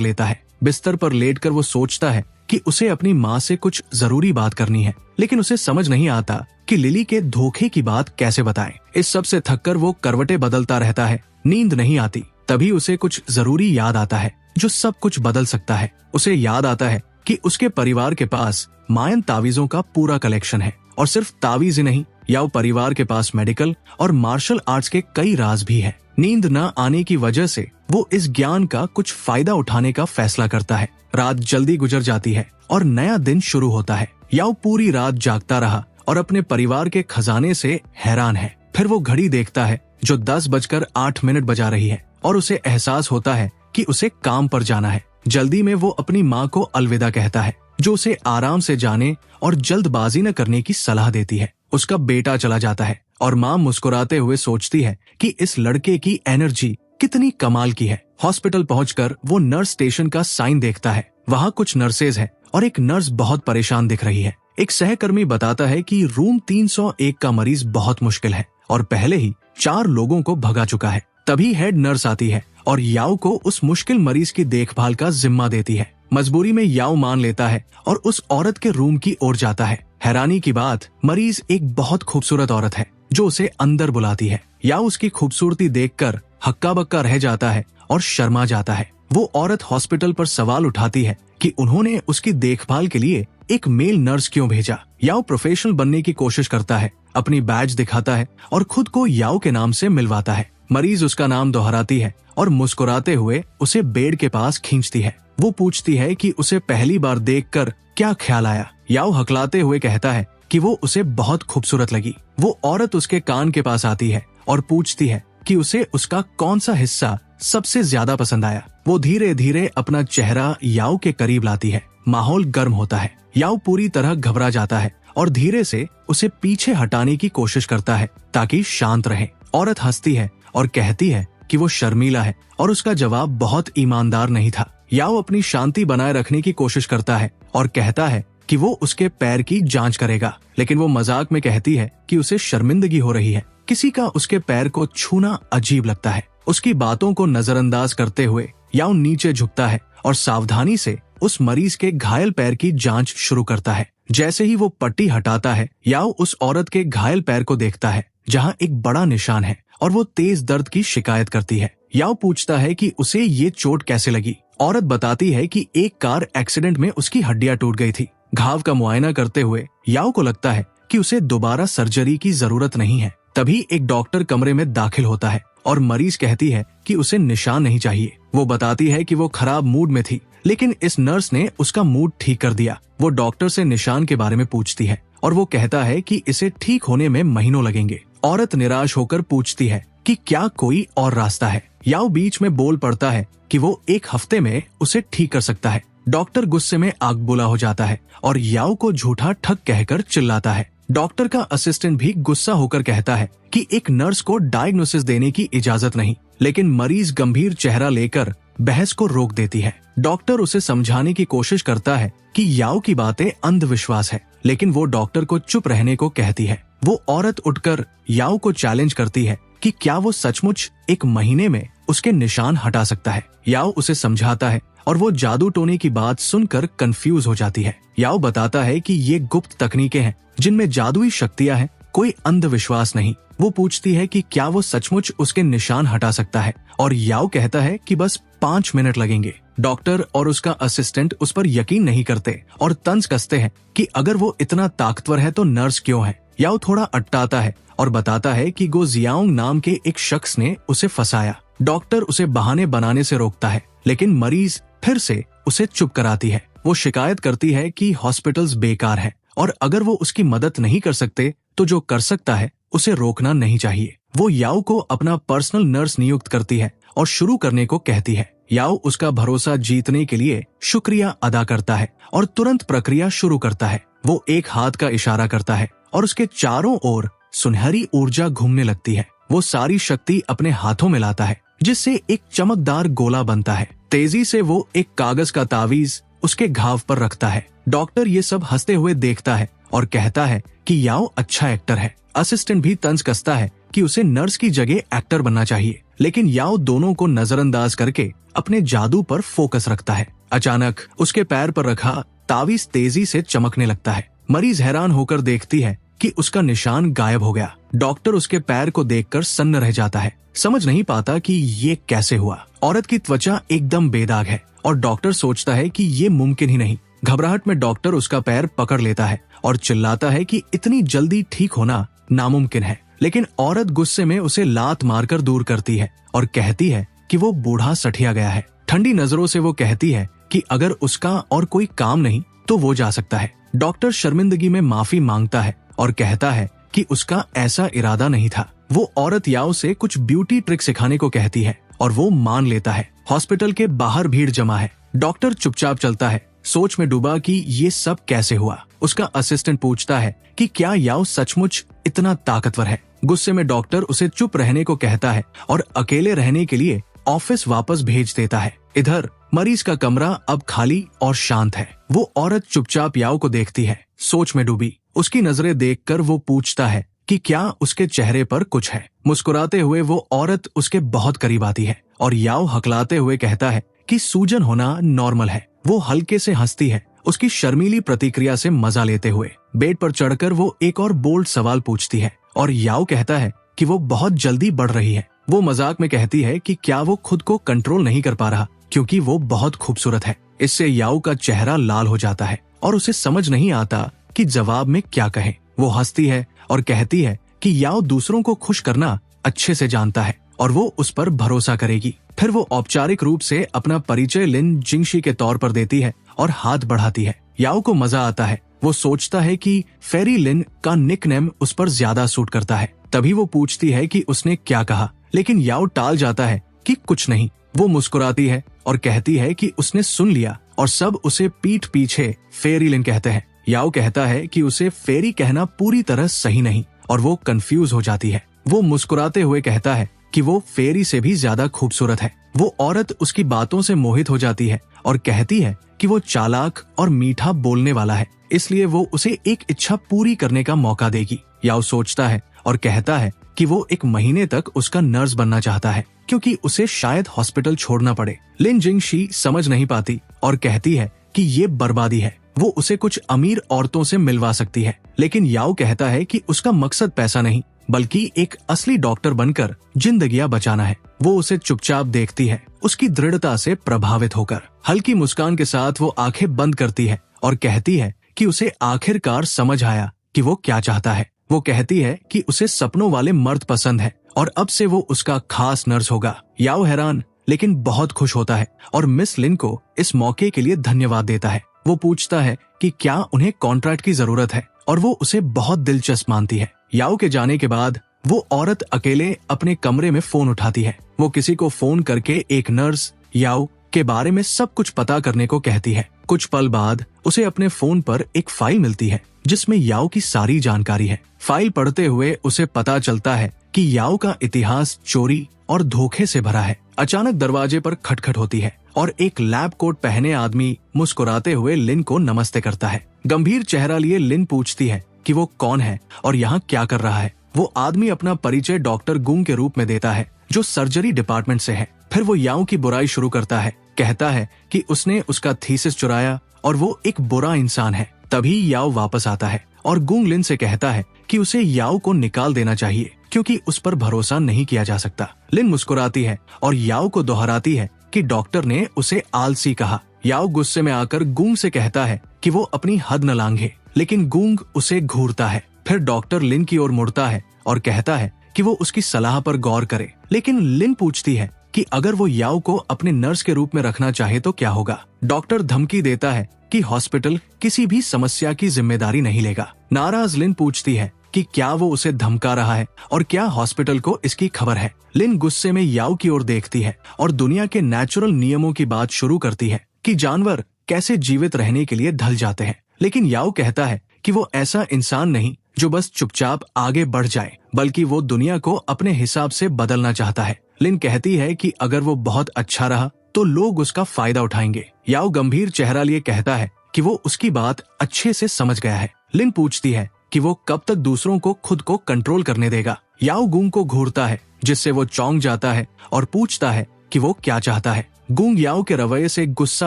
लेता है। बिस्तर पर लेटकर वो सोचता है कि उसे अपनी माँ से कुछ जरूरी बात करनी है, लेकिन उसे समझ नहीं आता कि लिली के धोखे की बात कैसे बताएं। इस सब से थककर वो करवटें बदलता रहता है। नींद नहीं आती। तभी उसे कुछ जरूरी याद आता है जो सब कुछ बदल सकता है। उसे याद आता है कि उसके परिवार के पास मायन तावीजों का पूरा कलेक्शन है, और सिर्फ तावीज ही नहीं, याओ परिवार के पास मेडिकल और मार्शल आर्ट्स के कई राज भी है। नींद न आने की वजह से वो इस ज्ञान का कुछ फायदा उठाने का फैसला करता है। रात जल्दी गुजर जाती है और नया दिन शुरू होता है। याओ पूरी रात जागता रहा और अपने परिवार के खजाने से हैरान है। फिर वो घड़ी देखता है जो 10:08 बजा रही है और उसे एहसास होता है कि उसे काम पर जाना है। जल्दी में वो अपनी माँ को अलविदा कहता है, जो उसे आराम से जाने और जल्दबाजी न करने की सलाह देती है। उसका बेटा चला जाता है और माँ मुस्कुराते हुए सोचती है कि इस लड़के की एनर्जी कितनी कमाल की है। हॉस्पिटल पहुंचकर वो नर्स स्टेशन का साइन देखता है। वहाँ कुछ नर्सेज हैं और एक नर्स बहुत परेशान दिख रही है। एक सहकर्मी बताता है कि रूम 301 का मरीज बहुत मुश्किल है और पहले ही 4 लोगों को भगा चुका है। तभी हेड नर्स आती है और याओ को उस मुश्किल मरीज की देखभाल का जिम्मा देती है। मजबूरी में याओ मान लेता है और उस औरत के रूम की ओर जाता है। हैरानी की बात, मरीज एक बहुत खूबसूरत औरत है जो उसे अंदर बुलाती है। याओ उसकी खूबसूरती देखकर हक्का बक्का रह जाता है और शर्मा जाता है। वो औरत हॉस्पिटल पर सवाल उठाती है कि उन्होंने उसकी देखभाल के लिए एक मेल नर्स क्यों भेजा। याओ प्रोफेशनल बनने की कोशिश करता है, अपनी बैज दिखाता है और खुद को याओ के नाम से मिलवाता है। मरीज उसका नाम दोहराती है और मुस्कुराते हुए उसे बेड के पास खींचती है। वो पूछती है कि उसे पहली बार देखकर क्या ख्याल आया। याओ हकलाते हुए कहता है कि वो उसे बहुत खूबसूरत लगी। वो औरत उसके कान के पास आती है और पूछती है कि उसे उसका कौन सा हिस्सा सबसे ज्यादा पसंद आया। वो धीरे धीरे अपना चेहरा याओ के करीब लाती है। माहौल गर्म होता है। याओ पूरी तरह घबरा जाता है और धीरे से उसे पीछे हटाने की कोशिश करता है ताकि शांत रहे। औरत हंसती है और कहती है कि वो शर्मीला है और उसका जवाब बहुत ईमानदार नहीं था। याओ अपनी शांति बनाए रखने की कोशिश करता है और कहता है कि वो उसके पैर की जांच करेगा, लेकिन वो मजाक में कहती है कि उसे शर्मिंदगी हो रही है। किसी का उसके पैर को छूना अजीब लगता है। उसकी बातों को नजरअंदाज करते हुए याओ नीचे झुकता है और सावधानी से उस मरीज के घायल पैर की जांच शुरू करता है। जैसे ही वो पट्टी हटाता है, याओ उस औरत के घायल पैर को देखता है जहाँ एक बड़ा निशान है और वो तेज दर्द की शिकायत करती है। याओ पूछता है कि उसे ये चोट कैसे लगी। औरत बताती है कि एक कार एक्सीडेंट में उसकी हड्डियां टूट गई थी। घाव का मुआयना करते हुए याओ को लगता है कि उसे दोबारा सर्जरी की जरूरत नहीं है। तभी एक डॉक्टर कमरे में दाखिल होता है और मरीज कहती है कि उसे निशान नहीं चाहिए। वो बताती है कि वो खराब मूड में थी, लेकिन इस नर्स ने उसका मूड ठीक कर दिया। वो डॉक्टर से निशान के बारे में पूछती है और वो कहता है कि इसे ठीक होने में महीनों लगेंगे। औरत निराश होकर पूछती है कि क्या कोई और रास्ता है। याओ बीच में बोल पड़ता है कि वो 1 हफ्ते में उसे ठीक कर सकता है। डॉक्टर गुस्से में आग बुला हो जाता है और याओ को झूठा ठग कहकर चिल्लाता है। डॉक्टर का असिस्टेंट भी गुस्सा होकर कहता है कि एक नर्स को डायग्नोसिस देने की इजाजत नहीं, लेकिन मरीज गंभीर चेहरा लेकर बहस को रोक देती है। डॉक्टर उसे समझाने की कोशिश करता है कि याओ की बातें अंधविश्वास है, लेकिन वो डॉक्टर को चुप रहने को कहती है। वो औरत उठकर याओ को चैलेंज करती है कि क्या वो सचमुच 1 महीने में उसके निशान हटा सकता है। याओ उसे समझाता है और वो जादू टोने की बात सुनकर कंफ्यूज हो जाती है। याओ बताता है कि ये गुप्त तकनीकें हैं जिनमें जादुई शक्तियां हैं, कोई अंधविश्वास नहीं। वो पूछती है कि क्या वो सचमुच उसके निशान हटा सकता है और याओ कहता है कि बस 5 मिनट लगेंगे। डॉक्टर और उसका असिस्टेंट उस पर यकीन नहीं करते और तंज कसते हैं कि अगर वो इतना ताकतवर है तो नर्स क्यों है। याओ थोड़ा अटकाता है और बताता है कि गो जियाओंग नाम के एक शख्स ने उसे फंसाया। डॉक्टर उसे बहाने बनाने से रोकता है, लेकिन मरीज फिर से उसे चुप कराती है। वो शिकायत करती है कि हॉस्पिटल्स बेकार है और अगर वो उसकी मदद नहीं कर सकते तो जो कर सकता है उसे रोकना नहीं चाहिए। वो याओ को अपना पर्सनल नर्स नियुक्त करती है और शुरू करने को कहती है। याओ उसका भरोसा जीतने के लिए शुक्रिया अदा करता है और तुरंत प्रक्रिया शुरू करता है। वो एक हाथ का इशारा करता है और उसके चारों ओर सुनहरी ऊर्जा घूमने लगती है। वो सारी शक्ति अपने हाथों में लाता है जिससे एक चमकदार गोला बनता है। तेजी से वो एक कागज का तावीज उसके घाव पर रखता है। डॉक्टर ये सब हंसते हुए देखता है और कहता है कि याओ अच्छा एक्टर है। असिस्टेंट भी तंज कसता है कि उसे नर्स की जगह एक्टर बनना चाहिए, लेकिन याओ दोनों को नजरअंदाज करके अपने जादू पर फोकस रखता है। अचानक उसके पैर पर रखा तावीज तेजी से चमकने लगता है। मरीज हैरान होकर देखती है कि उसका निशान गायब हो गया। डॉक्टर उसके पैर को देखकर सन्न रह जाता है, समझ नहीं पाता कि ये कैसे हुआ। औरत की त्वचा एकदम बेदाग है और डॉक्टर सोचता है कि ये मुमकिन ही नहीं। घबराहट में डॉक्टर उसका पैर पकड़ लेता है और चिल्लाता है कि इतनी जल्दी ठीक होना नामुमकिन है, लेकिन औरत गुस्से में उसे लात मारकर दूर करती है और कहती है कि वो बूढ़ा सठिया गया है। ठंडी नजरों से वो कहती है कि अगर उसका और कोई काम नहीं तो वो जा सकता है। डॉक्टर शर्मिंदगी में माफी मांगता है और कहता है कि उसका ऐसा इरादा नहीं था। वो औरत याओ से कुछ ब्यूटी ट्रिक सिखाने को कहती है और वो मान लेता है। हॉस्पिटल के बाहर भीड़ जमा है। डॉक्टर चुपचाप चलता है, सोच में डूबा कि ये सब कैसे हुआ। उसका असिस्टेंट पूछता है कि क्या याओ सचमुच इतना ताकतवर है। गुस्से में डॉक्टर उसे चुप रहने को कहता है और अकेले रहने के लिए ऑफिस वापस भेज देता है। इधर मरीज का कमरा अब खाली और शांत है। वो औरत चुपचाप याओ को देखती है, सोच में डूबी। उसकी नजरें देखकर वो पूछता है कि क्या उसके चेहरे पर कुछ है। मुस्कुराते हुए वो औरत उसके बहुत करीब आती है और याओ हकलाते हुए कहता है कि सूजन होना नॉर्मल है। वो हल्के से हंसती है, उसकी शर्मीली प्रतिक्रिया से मजा लेते हुए। बेड पर चढ़कर वो एक और बोल्ड सवाल पूछती है और याओ कहता है कि वो बहुत जल्दी बढ़ रही है। वो मजाक में कहती है कि क्या वो खुद को कंट्रोल नहीं कर पा रहा क्योंकि वो बहुत खूबसूरत है। इससे याओ का चेहरा लाल हो जाता है और उसे समझ नहीं आता कि जवाब में क्या कहे। वो हंसती है और कहती है कि याओ दूसरों को खुश करना अच्छे से जानता है और वो उस पर भरोसा करेगी। फिर वो औपचारिक रूप से अपना परिचय लिन जिंगशी के तौर पर देती है और हाथ बढ़ाती है। याओ को मजा आता है। वो सोचता है कि फेरी लिन का निकनेम उस पर ज्यादा सूट करता है। तभी वो पूछती है कि उसने क्या कहा, लेकिन याओ टाल जाता है कि कुछ नहीं। वो मुस्कुराती है और कहती है कि उसने सुन लिया और सब उसे पीठ पीछे फेरी लिन कहते हैं। याओ कहता है कि उसे फेरी कहना पूरी तरह सही नहीं और वो कंफ्यूज हो जाती है। वो मुस्कुराते हुए कहता है कि वो फेरी से भी ज्यादा खूबसूरत है। वो औरत उसकी बातों से मोहित हो जाती है और कहती है कि वो चालाक और मीठा बोलने वाला है, इसलिए वो उसे एक इच्छा पूरी करने का मौका देगी। याओ सोचता है और कहता है कि वो एक महीने तक उसका नर्स बनना चाहता है क्योंकि उसे शायद हॉस्पिटल छोड़ना पड़े। लिन जिंगशी समझ नहीं पाती और कहती है कि ये बर्बादी है। वो उसे कुछ अमीर औरतों से मिलवा सकती है, लेकिन याओ कहता है कि उसका मकसद पैसा नहीं बल्कि एक असली डॉक्टर बनकर जिंदगियां बचाना है। वो उसे चुपचाप देखती है, उसकी दृढ़ता से प्रभावित होकर। हल्की मुस्कान के साथ वो आंखें बंद करती है और कहती है कि उसे आखिरकार समझ आया कि वो क्या चाहता है। वो कहती है कि उसे सपनों वाले मर्द पसंद है और अब से वो उसका खास नर्स होगा। याओ हैरान लेकिन बहुत खुश होता है और मिस लिन को इस मौके के लिए धन्यवाद देता है। वो पूछता है कि क्या उन्हें कॉन्ट्रैक्ट की जरूरत है और वो उसे बहुत दिलचस्प मानती है। याओ के जाने के बाद वो औरत अकेले अपने कमरे में फोन उठाती है। वो किसी को फोन करके एक नर्स याओ के बारे में सब कुछ पता करने को कहती है। कुछ पल बाद उसे अपने फोन पर एक फाइल मिलती है जिसमें याओ की सारी जानकारी है। फाइल पढ़ते हुए उसे पता चलता है कि याओ का इतिहास चोरी और धोखे से भरा है। अचानक दरवाजे पर खटखट होती है और एक लैब कोट पहने आदमी मुस्कुराते हुए लिन को नमस्ते करता है। गंभीर चेहरा लिए लिन पूछती है कि वो कौन है और यहाँ क्या कर रहा है। वो आदमी अपना परिचय डॉक्टर गुंग के रूप में देता है जो सर्जरी डिपार्टमेंट से है। फिर वो याओ की बुराई शुरू करता है, कहता है कि उसने उसका थीसिस चुराया और वो एक बुरा इंसान है। तभी याओ वापस आता है और गुंग लिन से कहता है कि उसे याओ को निकाल देना चाहिए क्योंकि उस पर भरोसा नहीं किया जा सकता। लिन मुस्कुराती है और याओ को दोहराती है कि डॉक्टर ने उसे आलसी कहा। याओ गुस्से में आकर गुंग से कहता है कि वो अपनी हद न लांघे, लेकिन गुंग उसे घूरता है। फिर डॉक्टर लिन की ओर मुड़ता है और कहता है कि वो उसकी सलाह पर गौर करे, लेकिन लिन पूछती है कि अगर वो याओ को अपने नर्स के रूप में रखना चाहे तो क्या होगा। डॉक्टर धमकी देता है कि हॉस्पिटल किसी भी समस्या की जिम्मेदारी नहीं लेगा। नाराज लिन पूछती है कि क्या वो उसे धमका रहा है और क्या हॉस्पिटल को इसकी खबर है। लिन गुस्से में याओ की ओर देखती है और दुनिया के नेचुरल नियमों की बात शुरू करती है कि जानवर कैसे जीवित रहने के लिए ढल जाते हैं, लेकिन याओ कहता है कि वो ऐसा इंसान नहीं जो बस चुपचाप आगे बढ़ जाए, बल्कि वो दुनिया को अपने हिसाब से बदलना चाहता है। लिन कहती है कि अगर वो बहुत अच्छा रहा तो लोग उसका फायदा उठाएंगे। याओ गंभीर चेहरा लिए कहता है कि वो उसकी बात अच्छे से समझ गया है। लिन पूछती है कि वो कब तक दूसरों को खुद को कंट्रोल करने देगा। याओ गूंग को घूरता है, जिससे वो चौंक जाता है और पूछता है कि वो क्या चाहता है। गूंग याओ के रवैये से गुस्सा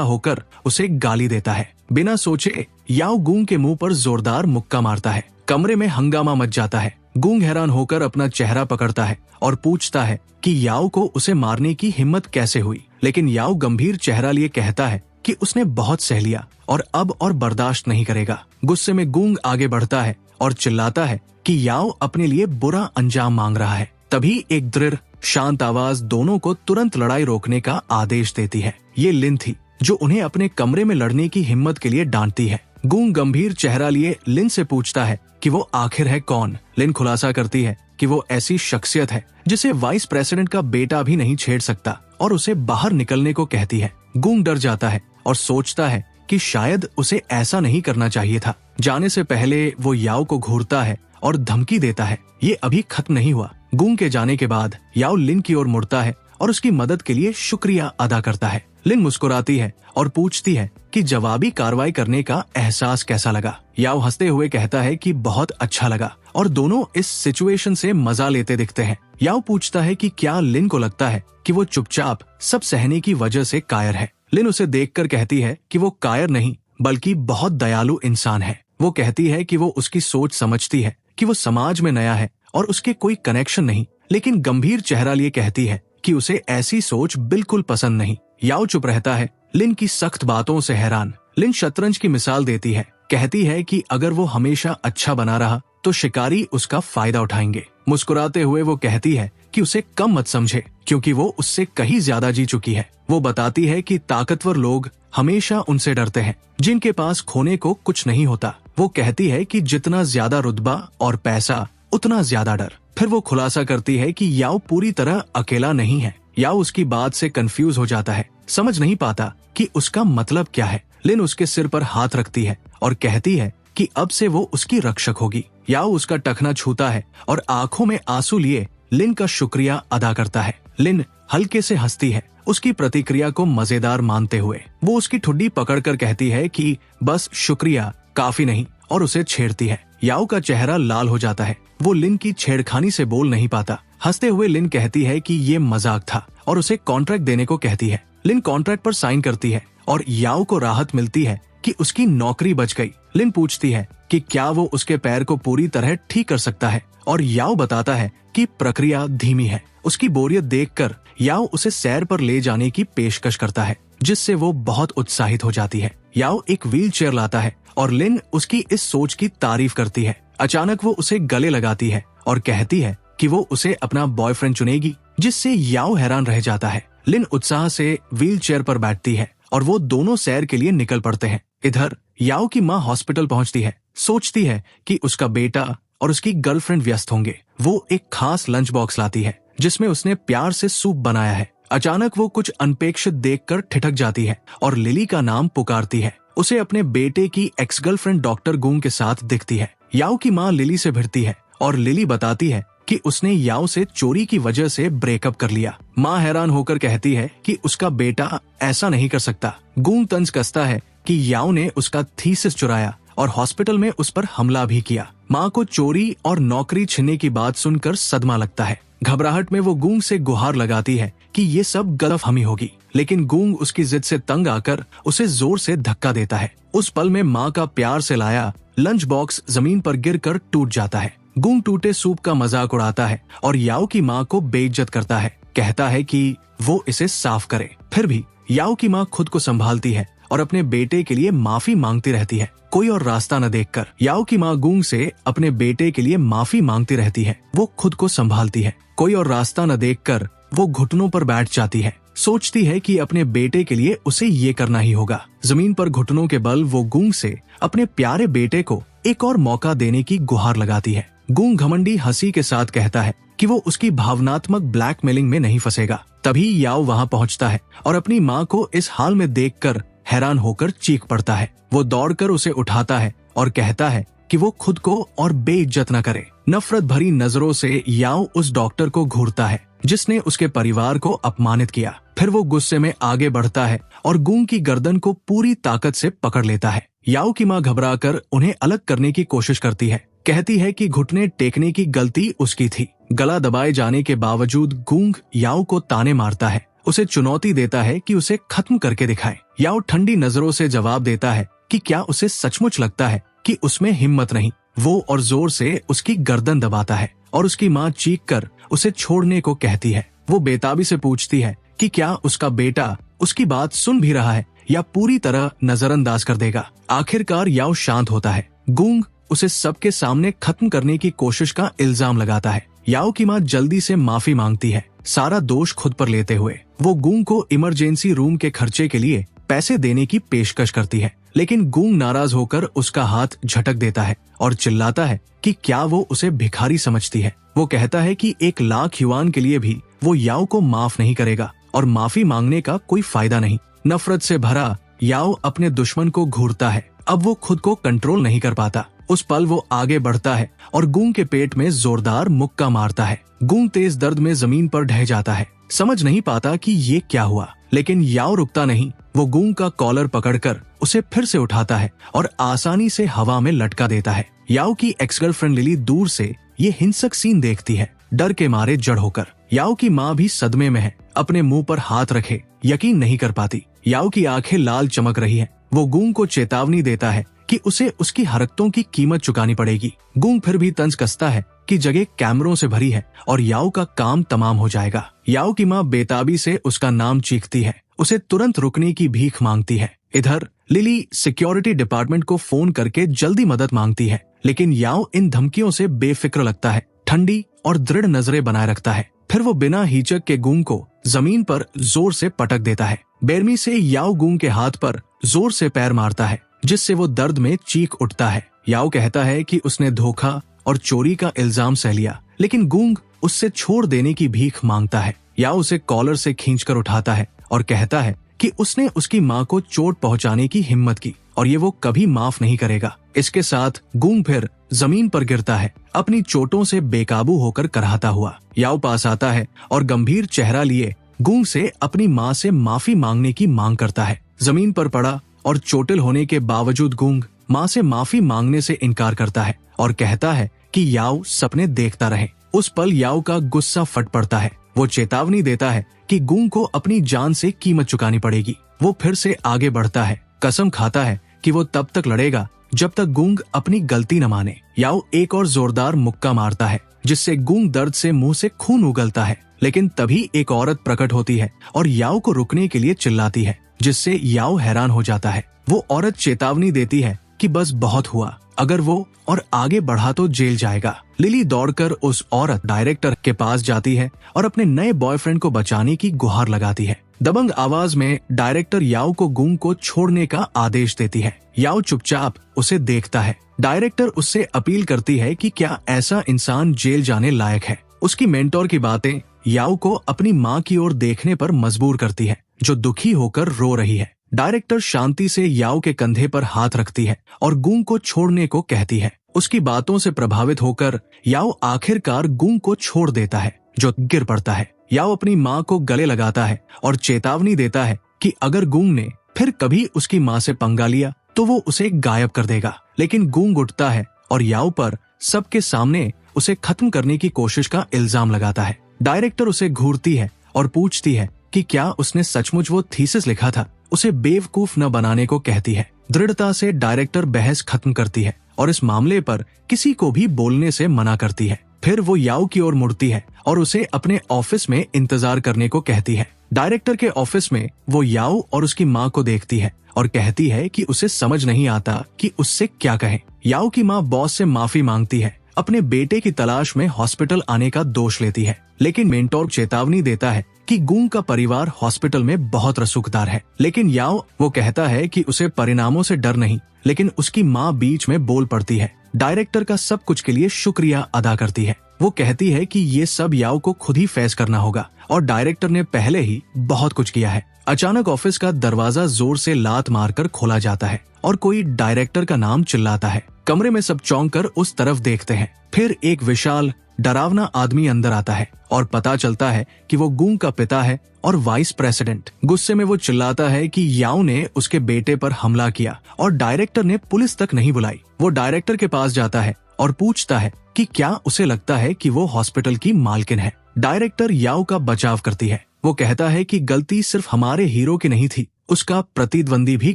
होकर उसे गाली देता है। बिना सोचे याओ गूंग के मुंह पर जोरदार मुक्का मारता है। कमरे में हंगामा मच जाता है। गूंग हैरान होकर अपना चेहरा पकड़ता है और पूछता है कि याओ को उसे मारने की हिम्मत कैसे हुई। लेकिन याओ गंभीर चेहरा लिए कहता है कि उसने बहुत सह लिया और अब और बर्दाश्त नहीं करेगा। गुस्से में गूंग आगे बढ़ता है और चिल्लाता है कि याओ अपने लिए बुरा अंजाम मांग रहा है। तभी एक दृढ़ शांत आवाज दोनों को तुरंत लड़ाई रोकने का आदेश देती है। ये लिन थी, जो उन्हें अपने कमरे में लड़ने की हिम्मत के लिए डांटती है। गूंग गंभीर चेहरा लिए लिन से पूछता है कि वो आखिर है कौन। लिन खुलासा करती है कि वो ऐसी शख्सियत है जिसे वाइस प्रेसिडेंट का बेटा भी नहीं छेड़ सकता और उसे बाहर निकलने को कहती है। गूंग डर जाता है और सोचता है कि शायद उसे ऐसा नहीं करना चाहिए था। जाने से पहले वो याओ को घूरता है और धमकी देता है। ये अभी खत्म नहीं हुआ। गूंग के जाने के बाद याओ लिन की ओर मुड़ता है और उसकी मदद के लिए शुक्रिया अदा करता है। लिन मुस्कुराती है और पूछती है कि जवाबी कार्रवाई करने का एहसास कैसा लगा। याओ हंसते हुए कहता है कि बहुत अच्छा लगा और दोनों इस सिचुएशन से मजा लेते दिखते हैं। याओ पूछता है कि क्या लिन को लगता है कि वो चुपचाप सब सहने की वजह से कायर है। लिन उसे देखकर कहती है कि वो कायर नहीं बल्कि बहुत दयालु इंसान है। वो कहती है कि वो उसकी सोच समझती है कि वो समाज में नया है और उसके कोई कनेक्शन नहीं, लेकिन गंभीर चेहरा लिए कहती है कि उसे ऐसी सोच बिल्कुल पसंद नहीं। याओ चुप रहता है, लिन की सख्त बातों से हैरान। लिन शतरंज की मिसाल देती है, कहती है कि अगर वो हमेशा अच्छा बना रहा तो शिकारी उसका फायदा उठाएंगे। मुस्कुराते हुए वो कहती है कि उसे कम मत समझे, क्योंकि वो उससे कहीं ज्यादा जी चुकी है। वो बताती है कि ताकतवर लोग हमेशा उनसे डरते हैं जिनके पास खोने को कुछ नहीं होता। वो कहती है कि जितना ज्यादा रुतबा और पैसा उतना ज्यादा डर। फिर वो खुलासा करती है कि याओ पूरी तरह अकेला नहीं है। याओ उसकी बात से कंफ्यूज हो जाता है, समझ नहीं पाता कि उसका मतलब क्या है। लिन उसके सिर पर हाथ रखती है और कहती है कि अब से वो उसकी रक्षक होगी। याओ उसका टखना छूता है और आंखों में आंसू लिए लिन का शुक्रिया अदा करता है। लिन हल्के से हंसती है, उसकी प्रतिक्रिया को मजेदार मानते हुए। वो उसकी ठुड्डी पकड़कर कहती है कि बस शुक्रिया काफी नहीं, और उसे छेड़ती है। याओ का चेहरा लाल हो जाता है। वो लिन की छेड़खानी से बोल नहीं पाता। हंसते हुए लिन कहती है कि ये मजाक था और उसे कॉन्ट्रैक्ट देने को कहती है। लिन कॉन्ट्रैक्ट पर साइन करती है और याओ को राहत मिलती है कि उसकी नौकरी बच गई। लिन पूछती है कि क्या वो उसके पैर को पूरी तरह ठीक कर सकता है और याओ बताता है कि प्रक्रिया धीमी है। उसकी बोरियत देखकर याओ उसे सैर पर ले जाने की पेशकश करता है, जिससे वो बहुत उत्साहित हो जाती है। याओ एक व्हील चेयर लाता है और लिन उसकी इस सोच की तारीफ करती है। अचानक वो उसे गले लगाती है और कहती है कि वो उसे अपना बॉयफ्रेंड चुनेगी, जिससे याओ हैरान रह जाता है। लिन उत्साह से व्हील चेयर पर बैठती है और वो दोनों सैर के लिए निकल पड़ते हैं। इधर याओ की माँ हॉस्पिटल पहुंचती है। सोचती है कि उसका बेटा और उसकी गर्लफ्रेंड व्यस्त होंगे। वो एक खास लंच बॉक्स लाती है जिसमें उसने प्यार से सूप बनाया है। अचानक वो कुछ अनपेक्षित देखकर ठिठक जाती है और लिली का नाम पुकारती है। उसे अपने बेटे की एक्स गर्लफ्रेंड डॉक्टर गूंग के साथ दिखती है। याओ की माँ लिली से भिड़ती है और लिली बताती है कि उसने याओ से चोरी की वजह से ब्रेकअप कर लिया। माँ हैरान होकर कहती है कि उसका बेटा ऐसा नहीं कर सकता। गूंग तंज कसता है कि याओ ने उसका थीसिस चुराया और हॉस्पिटल में उस पर हमला भी किया। माँ को चोरी और नौकरी छीनने की बात सुनकर सदमा लगता है। घबराहट में वो गूंग से गुहार लगाती है कि ये सब गलतफहमी होगी, लेकिन गूंग उसकी जिद से तंग आकर उसे जोर से धक्का देता है। उस पल में माँ का प्यार से लाया लंच बॉक्स जमीन पर गिरकर टूट जाता है। गूंग टूटे सूप का मजाक उड़ाता है और याओ की माँ को बेइज्जत करता है। कहता है कि वो इसे साफ करे। फिर भी याओ की माँ खुद को संभालती है और अपने बेटे के लिए माफी मांगती रहती है। कोई और रास्ता न देखकर याओ की माँ गूंग से अपने बेटे के लिए माफी मांगती रहती है। वो खुद को संभालती है। कोई और रास्ता न देखकर वो घुटनों पर बैठ जाती है। सोचती है कि अपने बेटे के लिए उसे ये करना ही होगा। जमीन पर घुटनों के बल वो गूंग से अपने प्यारे बेटे को एक और मौका देने की गुहार लगाती है। गूंग घमंडी हंसी के साथ कहता है कि वो उसकी भावनात्मक ब्लैकमेलिंग में नहीं फंसेगा। तभी याओ वहाँ पहुँचता है और अपनी माँ को इस हाल में देखकर हैरान होकर चीख पड़ता है। वो दौड़कर उसे उठाता है और कहता है कि वो खुद को और बेइज्जत न करे। नफरत भरी नजरों से याओ उस डॉक्टर को घूरता है जिसने उसके परिवार को अपमानित किया। फिर वो गुस्से में आगे बढ़ता है और गूंग की गर्दन को पूरी ताकत से पकड़ लेता है। याओ की माँ घबराकर उन्हें अलग करने की कोशिश करती है, कहती है कि घुटने टेकने की गलती उसकी थी। गला दबाए जाने के बावजूद गूंग याओ को ताने मारता है, उसे चुनौती देता है कि उसे खत्म करके दिखाए। याओ ठंडी नजरों से जवाब देता है कि क्या उसे सचमुच लगता है कि उसमें हिम्मत नहीं। वो और जोर से उसकी गर्दन दबाता है और उसकी माँ चीख कर उसे छोड़ने को कहती है। वो बेताबी से पूछती है कि क्या उसका बेटा उसकी बात सुन भी रहा है या पूरी तरह नजरअंदाज कर देगा। आखिरकार याओ शांत होता है। गूंग उसे सबके सामने खत्म करने की कोशिश का इल्जाम लगाता है। याओ की माँ जल्दी से माफी मांगती है, सारा दोष खुद पर लेते हुए। वो गूंग को इमरजेंसी रूम के खर्चे के लिए पैसे देने की पेशकश करती है, लेकिन गूंग नाराज होकर उसका हाथ झटक देता है और चिल्लाता है कि क्या वो उसे भिखारी समझती है। वो कहता है कि 1,00,000 युआन के लिए भी वो याओ को माफ नहीं करेगा और माफी मांगने का कोई फायदा नहीं। नफरत से भरा याओ अपने दुश्मन को घूरता है। अब वो खुद को कंट्रोल नहीं कर पाता। उस पल वो आगे बढ़ता है और गूंग के पेट में जोरदार मुक्का मारता है। गूंग तेज दर्द में जमीन पर ढह जाता है, समझ नहीं पाता कि ये क्या हुआ, लेकिन याओ रुकता नहीं। वो गूंग का कॉलर पकड़कर उसे फिर से उठाता है और आसानी से हवा में लटका देता है। याओ की एक्स गर्लफ्रेंड लिली दूर से ये हिंसक सीन देखती है, डर के मारे जड़ होकर। याओ की माँ भी सदमे में है, अपने मुंह पर हाथ रखे यकीन नहीं कर पाती। याओ की आंखें लाल चमक रही है। वो गूंग को चेतावनी देता है कि उसे उसकी हरकतों की कीमत चुकानी पड़ेगी। गूंग फिर भी तंज कसता है कि जगह कैमरों से भरी है और याओ का काम तमाम हो जाएगा। याओ की माँ बेताबी से उसका नाम चीखती है, उसे तुरंत रुकने की भीख मांगती है। इधर लिली सिक्योरिटी डिपार्टमेंट को फोन करके जल्दी मदद मांगती है, लेकिन याओ इन धमकियों से बेफिक्र लगता है, ठंडी और दृढ़ नजरें बनाए रखता है। फिर वो बिना हिचक के गूंग को जमीन पर जोर से पटक देता है। बेरमी से याओ गूंग के हाथ पर जोर से पैर मारता है, जिससे वो दर्द में चीख उठता है। याओ कहता है कि उसने धोखा और चोरी का इल्जाम सह लिया, लेकिन गूंग उससे छोड़ देने की भीख मांगता है। याओ उसे कॉलर से खींचकर उठाता है और कहता है कि उसने उसकी माँ को चोट पहुंचाने की हिम्मत की और ये वो कभी माफ नहीं करेगा। इसके साथ गूंग फिर जमीन पर गिरता है, अपनी चोटों से बेकाबू होकर कराहता हुआ। याओ पास आता है और गंभीर चेहरा लिए गूंग से अपनी माँ से माफी मांगने की मांग करता है। जमीन पर पड़ा और चोटिल होने के बावजूद गूंग माँ से माफी मांगने से इनकार करता है और कहता है कि याओ सपने देखता रहे। उस पल याओ का गुस्सा फट पड़ता है। वो चेतावनी देता है कि गूंग को अपनी जान से कीमत चुकानी पड़ेगी। वो फिर से आगे बढ़ता है, कसम खाता है कि वो तब तक लड़ेगा जब तक गूंग अपनी गलती न माने। याओ एक और जोरदार मुक्का मारता है, जिससे गूंग दर्द से मुंह से खून उगलता है, लेकिन तभी एक औरत प्रकट होती है और याओ को रुकने के लिए चिल्लाती है, जिससे याओ हैरान हो जाता है। वो औरत चेतावनी देती है कि बस बहुत हुआ, अगर वो और आगे बढ़ा तो जेल जाएगा। लिली दौड़कर उस औरत डायरेक्टर के पास जाती है और अपने नए बॉयफ्रेंड को बचाने की गुहार लगाती है। दबंग आवाज में डायरेक्टर याओ को गूंग को छोड़ने का आदेश देती है। याओ चुपचाप उसे देखता है। डायरेक्टर उससे अपील करती है कि क्या ऐसा इंसान जेल जाने लायक है। उसकी मेंटोर की बातें याओ को अपनी माँ की ओर देखने पर मजबूर करती है, जो दुखी होकर रो रही है। डायरेक्टर शांति से याओ के कंधे पर हाथ रखती है और गूंग को छोड़ने को कहती है। उसकी बातों से प्रभावित होकर याओ आखिरकार गूंग को छोड़ देता है, जो गिर पड़ता है। याओ अपनी माँ को गले लगाता है और चेतावनी देता है कि अगर गूंग ने फिर कभी उसकी माँ से पंगा लिया तो वो उसे गायब कर देगा। लेकिन गूंग उठता है और याओ पर सबके सामने उसे खत्म करने की कोशिश का इल्जाम लगाता है। डायरेक्टर उसे घूरती है और पूछती है कि क्या उसने सचमुच वो थीसिस लिखा था। उसे बेवकूफ न बनाने को कहती है। दृढ़ता से डायरेक्टर बहस खत्म करती है और इस मामले पर किसी को भी बोलने से मना करती है। फिर वो याओ की ओर मुड़ती है और उसे अपने ऑफिस में इंतजार करने को कहती है। डायरेक्टर के ऑफिस में वो याओ और उसकी माँ को देखती है और कहती है कि उसे समझ नहीं आता कि उससे क्या कहे। याओ की माँ बॉस से माफी मांगती है, अपने बेटे की तलाश में हॉस्पिटल आने का दोष लेती है, लेकिन मेंटोर चेतावनी देता है कि गूंग का परिवार हॉस्पिटल में बहुत रसूखदार है। लेकिन याओ वो कहता है कि उसे परिणामों से डर नहीं, लेकिन उसकी माँ बीच में बोल पड़ती है। डायरेक्टर का सब कुछ के लिए शुक्रिया अदा करती है। वो कहती है कि ये सब याओ को खुद ही फेस करना होगा और डायरेक्टर ने पहले ही बहुत कुछ किया है। अचानक ऑफिस का दरवाजा जोर से लात मारकर खोला जाता है और कोई डायरेक्टर का नाम चिल्लाता है। कमरे में सब चौंक कर उस तरफ देखते हैं। फिर एक विशाल डरावना आदमी अंदर आता है और पता चलता है कि वो गूंग का पिता है और वाइस प्रेसिडेंट। गुस्से में वो चिल्लाता है कि याओ ने उसके बेटे पर हमला किया और डायरेक्टर ने पुलिस तक नहीं बुलाई। वो डायरेक्टर के पास जाता है और पूछता है कि क्या उसे लगता है कि वो हॉस्पिटल की मालकिन है। डायरेक्टर याओ का बचाव करती है। वो कहता है कि गलती सिर्फ हमारे हीरो की नहीं थी, उसका प्रतिद्वंदी भी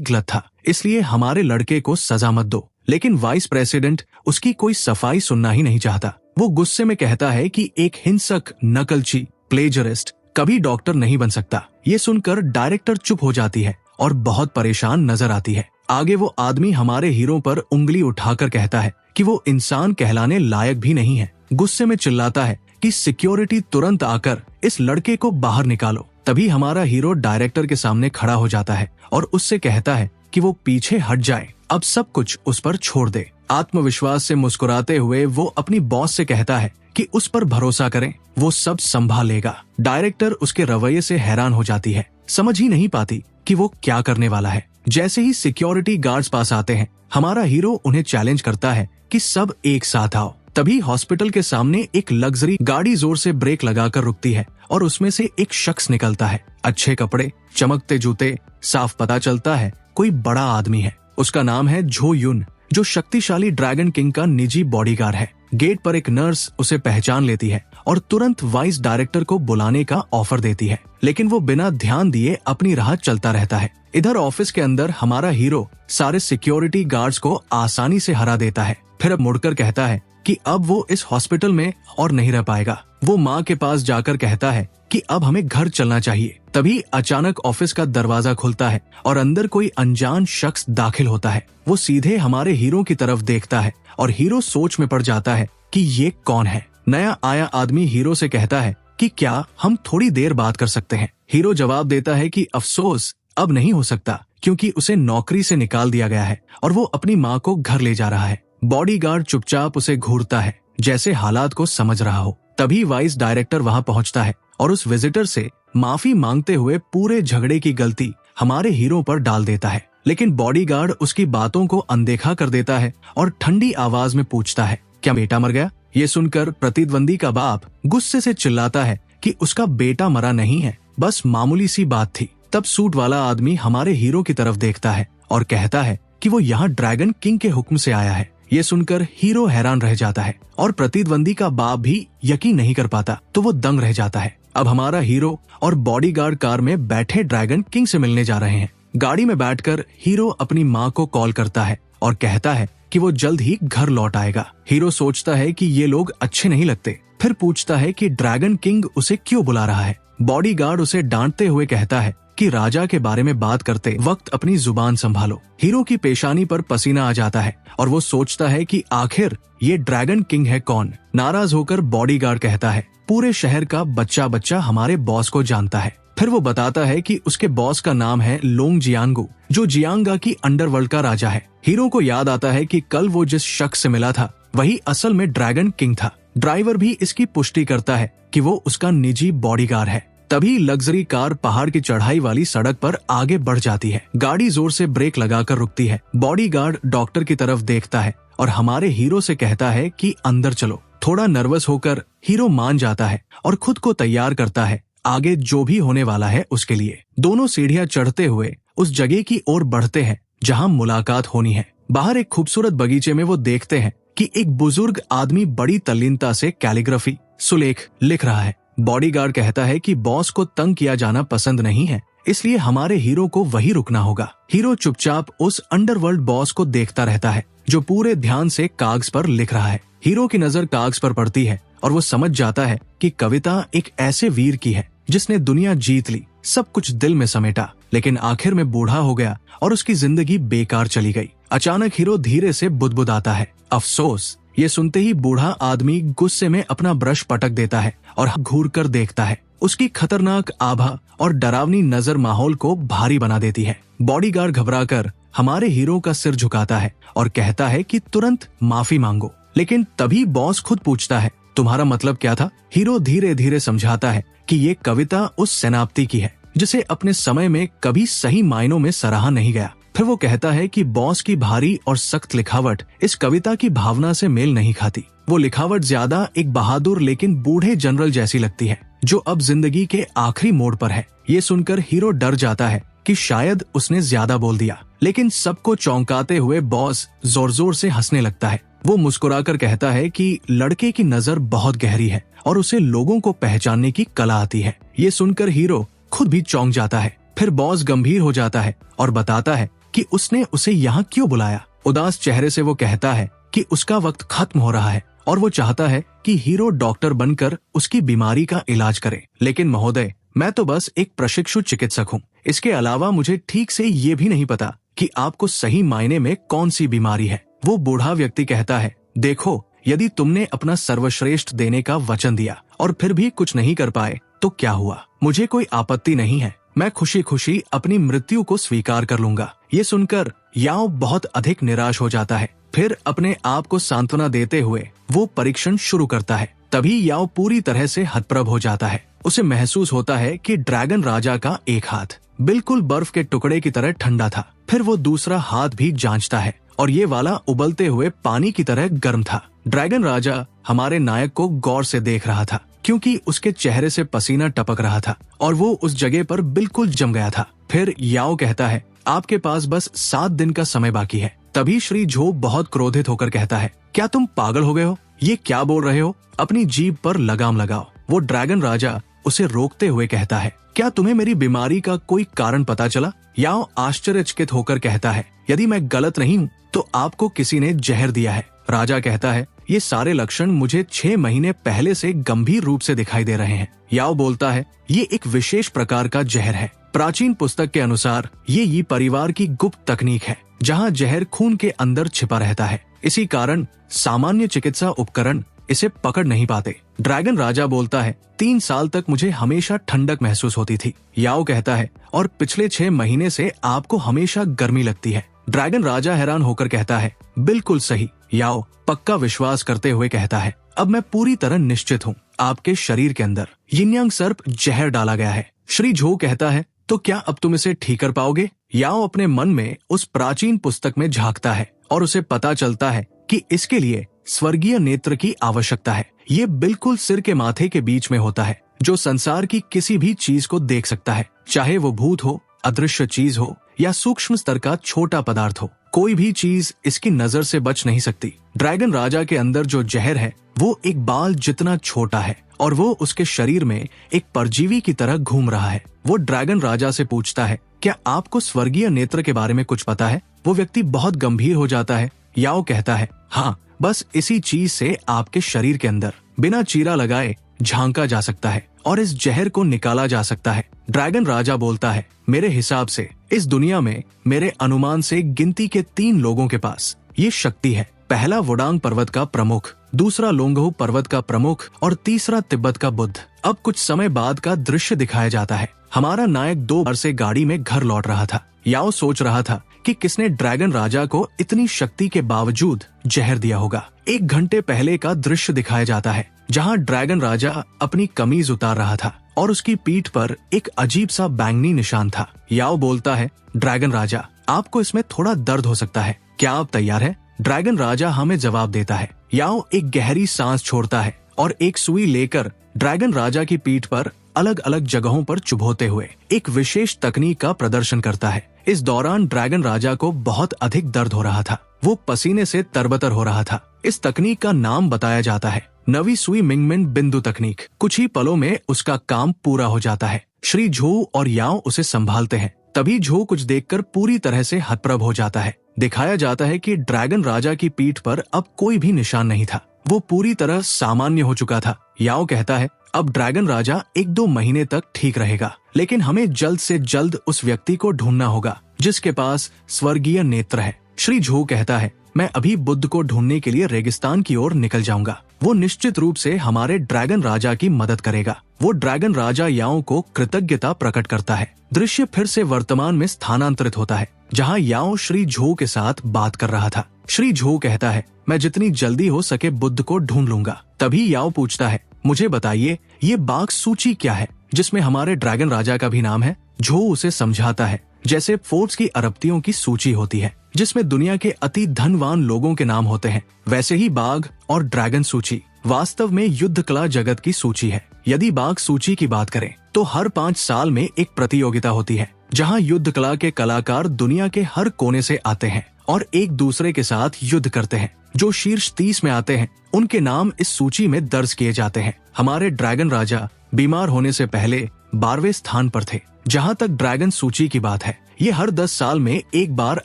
गलत था, इसलिए हमारे लड़के को सजा मत दो। लेकिन वाइस प्रेसिडेंट उसकी कोई सफाई सुनना ही नहीं चाहता। वो गुस्से में कहता है कि एक हिंसक, नकलची, प्लेजरिस्ट कभी डॉक्टर नहीं बन सकता। ये सुनकर डायरेक्टर चुप हो जाती है और बहुत परेशान नजर आती है। आगे वो आदमी हमारे हीरो पर उंगली उठाकर कहता है कि वो इंसान कहलाने लायक भी नहीं है। गुस्से में चिल्लाता है कि सिक्योरिटी तुरंत आकर इस लड़के को बाहर निकालो। तभी हमारा हीरो डायरेक्टर के सामने खड़ा हो जाता है और उससे कहता है कि वो पीछे हट जाए, अब सब कुछ उस पर छोड़ दे। आत्मविश्वास से मुस्कुराते हुए वो अपनी बॉस से कहता है कि उस पर भरोसा करें, वो सब संभाल लेगा। डायरेक्टर उसके रवैये से हैरान हो जाती है, समझ ही नहीं पाती कि वो क्या करने वाला है। जैसे ही सिक्योरिटी गार्ड्स पास आते हैं, हमारा हीरो उन्हें चैलेंज करता है कि सब एक साथ आओ। तभी हॉस्पिटल के सामने एक लग्जरी गाड़ी जोर से ब्रेक लगाकर रुकती है और उसमें से एक शख्स निकलता है। अच्छे कपड़े, चमकते जूते, साफ पता चलता है कोई बड़ा आदमी है। उसका नाम है झो युन, जो शक्तिशाली ड्रैगन किंग का निजी बॉडीगार्ड है। गेट पर एक नर्स उसे पहचान लेती है और तुरंत वाइस डायरेक्टर को बुलाने का ऑफर देती है, लेकिन वो बिना ध्यान दिए अपनी राह चलता रहता है। इधर ऑफिस के अंदर हमारा हीरो सारे सिक्योरिटी गार्ड्स को आसानी से हरा देता है। फिर अब मुड़कर कहता है कि अब वो इस हॉस्पिटल में और नहीं रह पाएगा। वो माँ के पास जाकर कहता है कि अब हमें घर चलना चाहिए। तभी अचानक ऑफिस का दरवाजा खुलता है और अंदर कोई अनजान शख्स दाखिल होता है। वो सीधे हमारे हीरो की तरफ देखता है और हीरो सोच में पड़ जाता है कि ये कौन है। नया आया आदमी हीरो से कहता है कि क्या हम थोड़ी देर बात कर सकते हैं। हीरो जवाब देता है कि अफसोस अब नहीं हो सकता, क्योंकि उसे नौकरी से निकाल दिया गया है और वो अपनी माँ को घर ले जा रहा है। बॉडीगार्ड चुपचाप उसे घूरता है, जैसे हालात को समझ रहा हो। तभी वाइस डायरेक्टर वहां पहुंचता है और उस विजिटर से माफी मांगते हुए पूरे झगड़े की गलती हमारे हीरो पर डाल देता है। लेकिन बॉडीगार्ड उसकी बातों को अनदेखा कर देता है और ठंडी आवाज में पूछता है, क्या बेटा मर गया? ये सुनकर प्रतिद्वंदी का बाप गुस्से से चिल्लाता है कि उसका बेटा मरा नहीं है, बस मामूली सी बात थी। तब सूट वाला आदमी हमारे हीरो की तरफ देखता है और कहता है कि वो यहाँ ड्रैगन किंग के हुक्म से आया है। ये सुनकर हीरो हैरान रह जाता है और प्रतिद्वंदी का बाप भी यकीन नहीं कर पाता, तो वो दंग रह जाता है। अब हमारा हीरो और बॉडीगार्ड कार में बैठे ड्रैगन किंग से मिलने जा रहे हैं। गाड़ी में बैठकर हीरो अपनी माँ को कॉल करता है और कहता है कि वो जल्द ही घर लौट आएगा। हीरो सोचता है कि ये लोग अच्छे नहीं लगते, फिर पूछता है कि ड्रैगन किंग उसे क्यों बुला रहा है। बॉडीगार्ड उसे डांटते हुए कहता है कि राजा के बारे में बात करते वक्त अपनी जुबान संभालो। हीरो की पेशानी पर पसीना आ जाता है और वो सोचता है कि आखिर ये ड्रैगन किंग है कौन। नाराज होकर बॉडीगार्ड कहता है, पूरे शहर का बच्चा बच्चा हमारे बॉस को जानता है। फिर वो बताता है कि उसके बॉस का नाम है लोंग जियांगू, जो जियांगा की अंडरवर्ल्ड का राजा है। हीरो को याद आता है कि कल वो जिस शख्स से मिला था वही असल में ड्रैगन किंग था। ड्राइवर भी इसकी पुष्टि करता है कि वो उसका निजी बॉडीगार्ड है। तभी लग्जरी कार पहाड़ की चढ़ाई वाली सड़क पर आगे बढ़ जाती है। गाड़ी जोर से ब्रेक लगाकर रुकती है। बॉडीगार्ड डॉक्टर की तरफ देखता है और हमारे हीरो से कहता है कि अंदर चलो। थोड़ा नर्वस होकर हीरो मान जाता है और खुद को तैयार करता है आगे जो भी होने वाला है उसके लिए। दोनों सीढ़ियां चढ़ते हुए उस जगह की ओर बढ़ते हैं जहां मुलाकात होनी है। बाहर एक खूबसूरत बगीचे में वो देखते हैं कि एक बुजुर्ग आदमी बड़ी तल्लीनता से कैलीग्राफी सुलेख लिख रहा है। बॉडीगार्ड कहता है कि बॉस को तंग किया जाना पसंद नहीं है, इसलिए हमारे हीरो को वही रुकना होगा। हीरो चुपचाप उस अंडरवर्ल्ड बॉस को देखता रहता है जो पूरे ध्यान से कागज पर लिख रहा है। हीरो की नजर कागज पर पड़ती है और वो समझ जाता है कि कविता एक ऐसे वीर की है जिसने दुनिया जीत ली, सब कुछ दिल में समेटा, लेकिन आखिर में बूढ़ा हो गया और उसकी जिंदगी बेकार चली गई। अचानक हीरो धीरे से बुदबुदाता है, अफसोस। ये सुनते ही बूढ़ा आदमी गुस्से में अपना ब्रश पटक देता है और घूर कर देखता है। उसकी खतरनाक आभा और डरावनी नजर माहौल को भारी बना देती है। बॉडीगार्ड घबराकर हमारे हीरो का सिर झुकाता है और कहता है कि तुरंत माफी मांगो। लेकिन तभी बॉस खुद पूछता है, तुम्हारा मतलब क्या था? हीरो धीरे धीरे समझाता है कि ये कविता उस सेनापति की है जिसे अपने समय में कभी सही मायनों में सराहा नहीं गया। फिर वो कहता है कि बॉस की भारी और सख्त लिखावट इस कविता की भावना से मेल नहीं खाती। वो लिखावट ज्यादा एक बहादुर लेकिन बूढ़े जनरल जैसी लगती है, जो अब जिंदगी के आखिरी मोड़ पर है। ये सुनकर हीरो डर जाता है कि शायद उसने ज्यादा बोल दिया, लेकिन सबको चौंकाते हुए बॉस जोर जोर से हंसने लगता है। वो मुस्कुराकर कहता है कि लड़के की नजर बहुत गहरी है और उसे लोगों को पहचानने की कला आती है। ये सुनकर हीरो खुद भी चौंक जाता है। फिर बॉस गंभीर हो जाता है और बताता है कि उसने उसे यहाँ क्यों बुलाया। उदास चेहरे से वो कहता है कि उसका वक्त खत्म हो रहा है और वो चाहता है कि हीरो डॉक्टर बनकर उसकी बीमारी का इलाज करे। लेकिन महोदय, मैं तो बस एक प्रशिक्षु चिकित्सक हूँ। इसके अलावा मुझे ठीक से ये भी नहीं पता कि आपको सही मायने में कौन सी बीमारी है। वो बूढ़ा व्यक्ति कहता है, देखो, यदि तुमने अपना सर्वश्रेष्ठ देने का वचन दिया और फिर भी कुछ नहीं कर पाए तो क्या हुआ? मुझे कोई आपत्ति नहीं है, मैं खुशी खुशी अपनी मृत्यु को स्वीकार कर लूंगा। ये सुनकर याओ बहुत अधिक निराश हो जाता है। फिर अपने आप को सांत्वना देते हुए वो परीक्षण शुरू करता है। तभी याओ पूरी तरह से हतप्रभ हो जाता है। उसे महसूस होता है कि ड्रैगन राजा का एक हाथ बिल्कुल बर्फ के टुकड़े की तरह ठंडा था। फिर वो दूसरा हाथ भी जांचता है और ये वाला उबलते हुए पानी की तरह गर्म था। ड्रैगन राजा हमारे नायक को गौर से देख रहा था, क्योंकि उसके चेहरे से पसीना टपक रहा था और वो उस जगह पर बिल्कुल जम गया था। फिर याओ कहता है, आपके पास बस 7 दिन का समय बाकी है। तभी श्री झो बहुत क्रोधित होकर कहता है, क्या तुम पागल हो गए हो? ये क्या बोल रहे हो? अपनी जीभ पर लगाम लगाओ। वो ड्रैगन राजा उसे रोकते हुए कहता है, क्या तुम्हें मेरी बीमारी का कोई कारण पता चला? याओ आश्चर्यचकित होकर कहता है, यदि मैं गलत नहीं हूँ तो आपको किसी ने जहर दिया है। राजा कहता है, ये सारे लक्षण मुझे 6 महीने पहले से गंभीर रूप से दिखाई दे रहे हैं। याओ बोलता है, ये एक विशेष प्रकार का जहर है। प्राचीन पुस्तक के अनुसार ये परिवार की गुप्त तकनीक है, जहाँ जहर खून के अंदर छिपा रहता है। इसी कारण सामान्य चिकित्सा उपकरण इसे पकड़ नहीं पाते। ड्रैगन राजा बोलता है, 3 साल तक मुझे हमेशा ठंडक महसूस होती थी। याओ कहता है, और पिछले 6 महीने से आपको हमेशा गर्मी लगती है। ड्रैगन राजा हैरान होकर कहता है, बिल्कुल सही। याओ पक्का विश्वास करते हुए कहता है, अब मैं पूरी तरह निश्चित हूँ, आपके शरीर के अंदर यिन यांग सर्प जहर डाला गया है। श्री झो कहता है, तो क्या अब तुम इसे ठीक कर पाओगे? याओ अपने मन में उस प्राचीन पुस्तक में झांकता है और उसे पता चलता है कि इसके लिए स्वर्गीय नेत्र की आवश्यकता है। ये बिल्कुल सिर के माथे के बीच में होता है, जो संसार की किसी भी चीज को देख सकता है, चाहे वो भूत हो, अदृश्य चीज हो या सूक्ष्म स्तर का छोटा पदार्थ हो। कोई भी चीज इसकी नजर से बच नहीं सकती। ड्रैगन राजा के अंदर जो जहर है वो एक बाल जितना छोटा है और वो उसके शरीर में एक परजीवी की तरह घूम रहा है। वो ड्रैगन राजा से पूछता है, क्या आपको स्वर्गीय नेत्र के बारे में कुछ पता है? वो व्यक्ति बहुत गंभीर हो जाता है। याओ कहता है, हाँ, बस इसी चीज से आपके शरीर के अंदर बिना चीरा लगाए झांका जा सकता है और इस जहर को निकाला जा सकता है। ड्रैगन राजा बोलता है, मेरे हिसाब से इस दुनिया में मेरे अनुमान से गिनती के 3 लोगों के पास ये शक्ति है। पहला वुडांग पर्वत का प्रमुख, दूसरा लोंगहू पर्वत का प्रमुख और तीसरा तिब्बत का बुद्ध। अब कुछ समय बाद का दृश्य दिखाया जाता है। हमारा नायक 2 बार से गाड़ी में घर लौट रहा था। याओ सोच रहा था कि किसने ड्रैगन राजा को इतनी शक्ति के बावजूद जहर दिया होगा। 1 घंटे पहले का दृश्य दिखाया जाता है, जहाँ ड्रैगन राजा अपनी कमीज उतार रहा था और उसकी पीठ पर एक अजीब सा बैंगनी निशान था। याओ बोलता है, ड्रैगन राजा, आपको इसमें थोड़ा दर्द हो सकता है, क्या आप तैयार हैं? ड्रैगन राजा हमें जवाब देता है। याओ एक गहरी सांस छोड़ता है और एक सुई लेकर ड्रैगन राजा की पीठ पर अलग अलग जगहों पर चुभोते हुए एक विशेष तकनीक का प्रदर्शन करता है। इस दौरान ड्रैगन राजा को बहुत अधिक दर्द हो रहा था। वो पसीने से तरबतर हो रहा था। इस तकनीक का नाम बताया जाता है नवी सुई मिंगमिन बिंदु तकनीक। कुछ ही पलों में उसका काम पूरा हो जाता है। श्री झो और याओ उसे संभालते हैं। तभी झो कुछ देखकर पूरी तरह से हतप्रभ हो जाता है। दिखाया जाता है कि ड्रैगन राजा की पीठ पर अब कोई भी निशान नहीं था। वो पूरी तरह सामान्य हो चुका था। याओ कहता है, अब ड्रैगन राजा 1-2 महीने तक ठीक रहेगा, लेकिन हमें जल्द से जल्द उस व्यक्ति को ढूंढना होगा जिसके पास स्वर्गीय नेत्र है। श्री झो कहता है, मैं अभी बुद्ध को ढूंढने के लिए रेगिस्तान की ओर निकल जाऊंगा। वो निश्चित रूप से हमारे ड्रैगन राजा की मदद करेगा। वो ड्रैगन राजा याओ को कृतज्ञता प्रकट करता है। दृश्य फिर से वर्तमान में स्थानांतरित होता है, जहाँ याओ श्री झो के साथ बात कर रहा था। श्री झो कहता है, मैं जितनी जल्दी हो सके बुद्ध को ढूंढ लूंगा। तभी याओ पूछता है, मुझे बताइए ये बाघ सूची क्या है जिसमें हमारे ड्रैगन राजा का भी नाम है? झो उसे समझाता है जैसे फोर्ब्स की अरबतियों की सूची होती है। जिसमें दुनिया के अति धनवान लोगों के नाम होते हैं, वैसे ही बाघ और ड्रैगन सूची वास्तव में युद्ध कला जगत की सूची है। यदि बाघ सूची की बात करें तो हर 5 साल में एक प्रतियोगिता होती है जहां युद्ध कला के कलाकार दुनिया के हर कोने से आते हैं और एक दूसरे के साथ युद्ध करते हैं। जो शीर्ष 30 में आते हैं उनके नाम इस सूची में दर्ज किए जाते हैं। हमारे ड्रैगन राजा बीमार होने से पहले 12वें स्थान पर थे। जहां तक ड्रैगन सूची की बात है, ये हर 10 साल में एक बार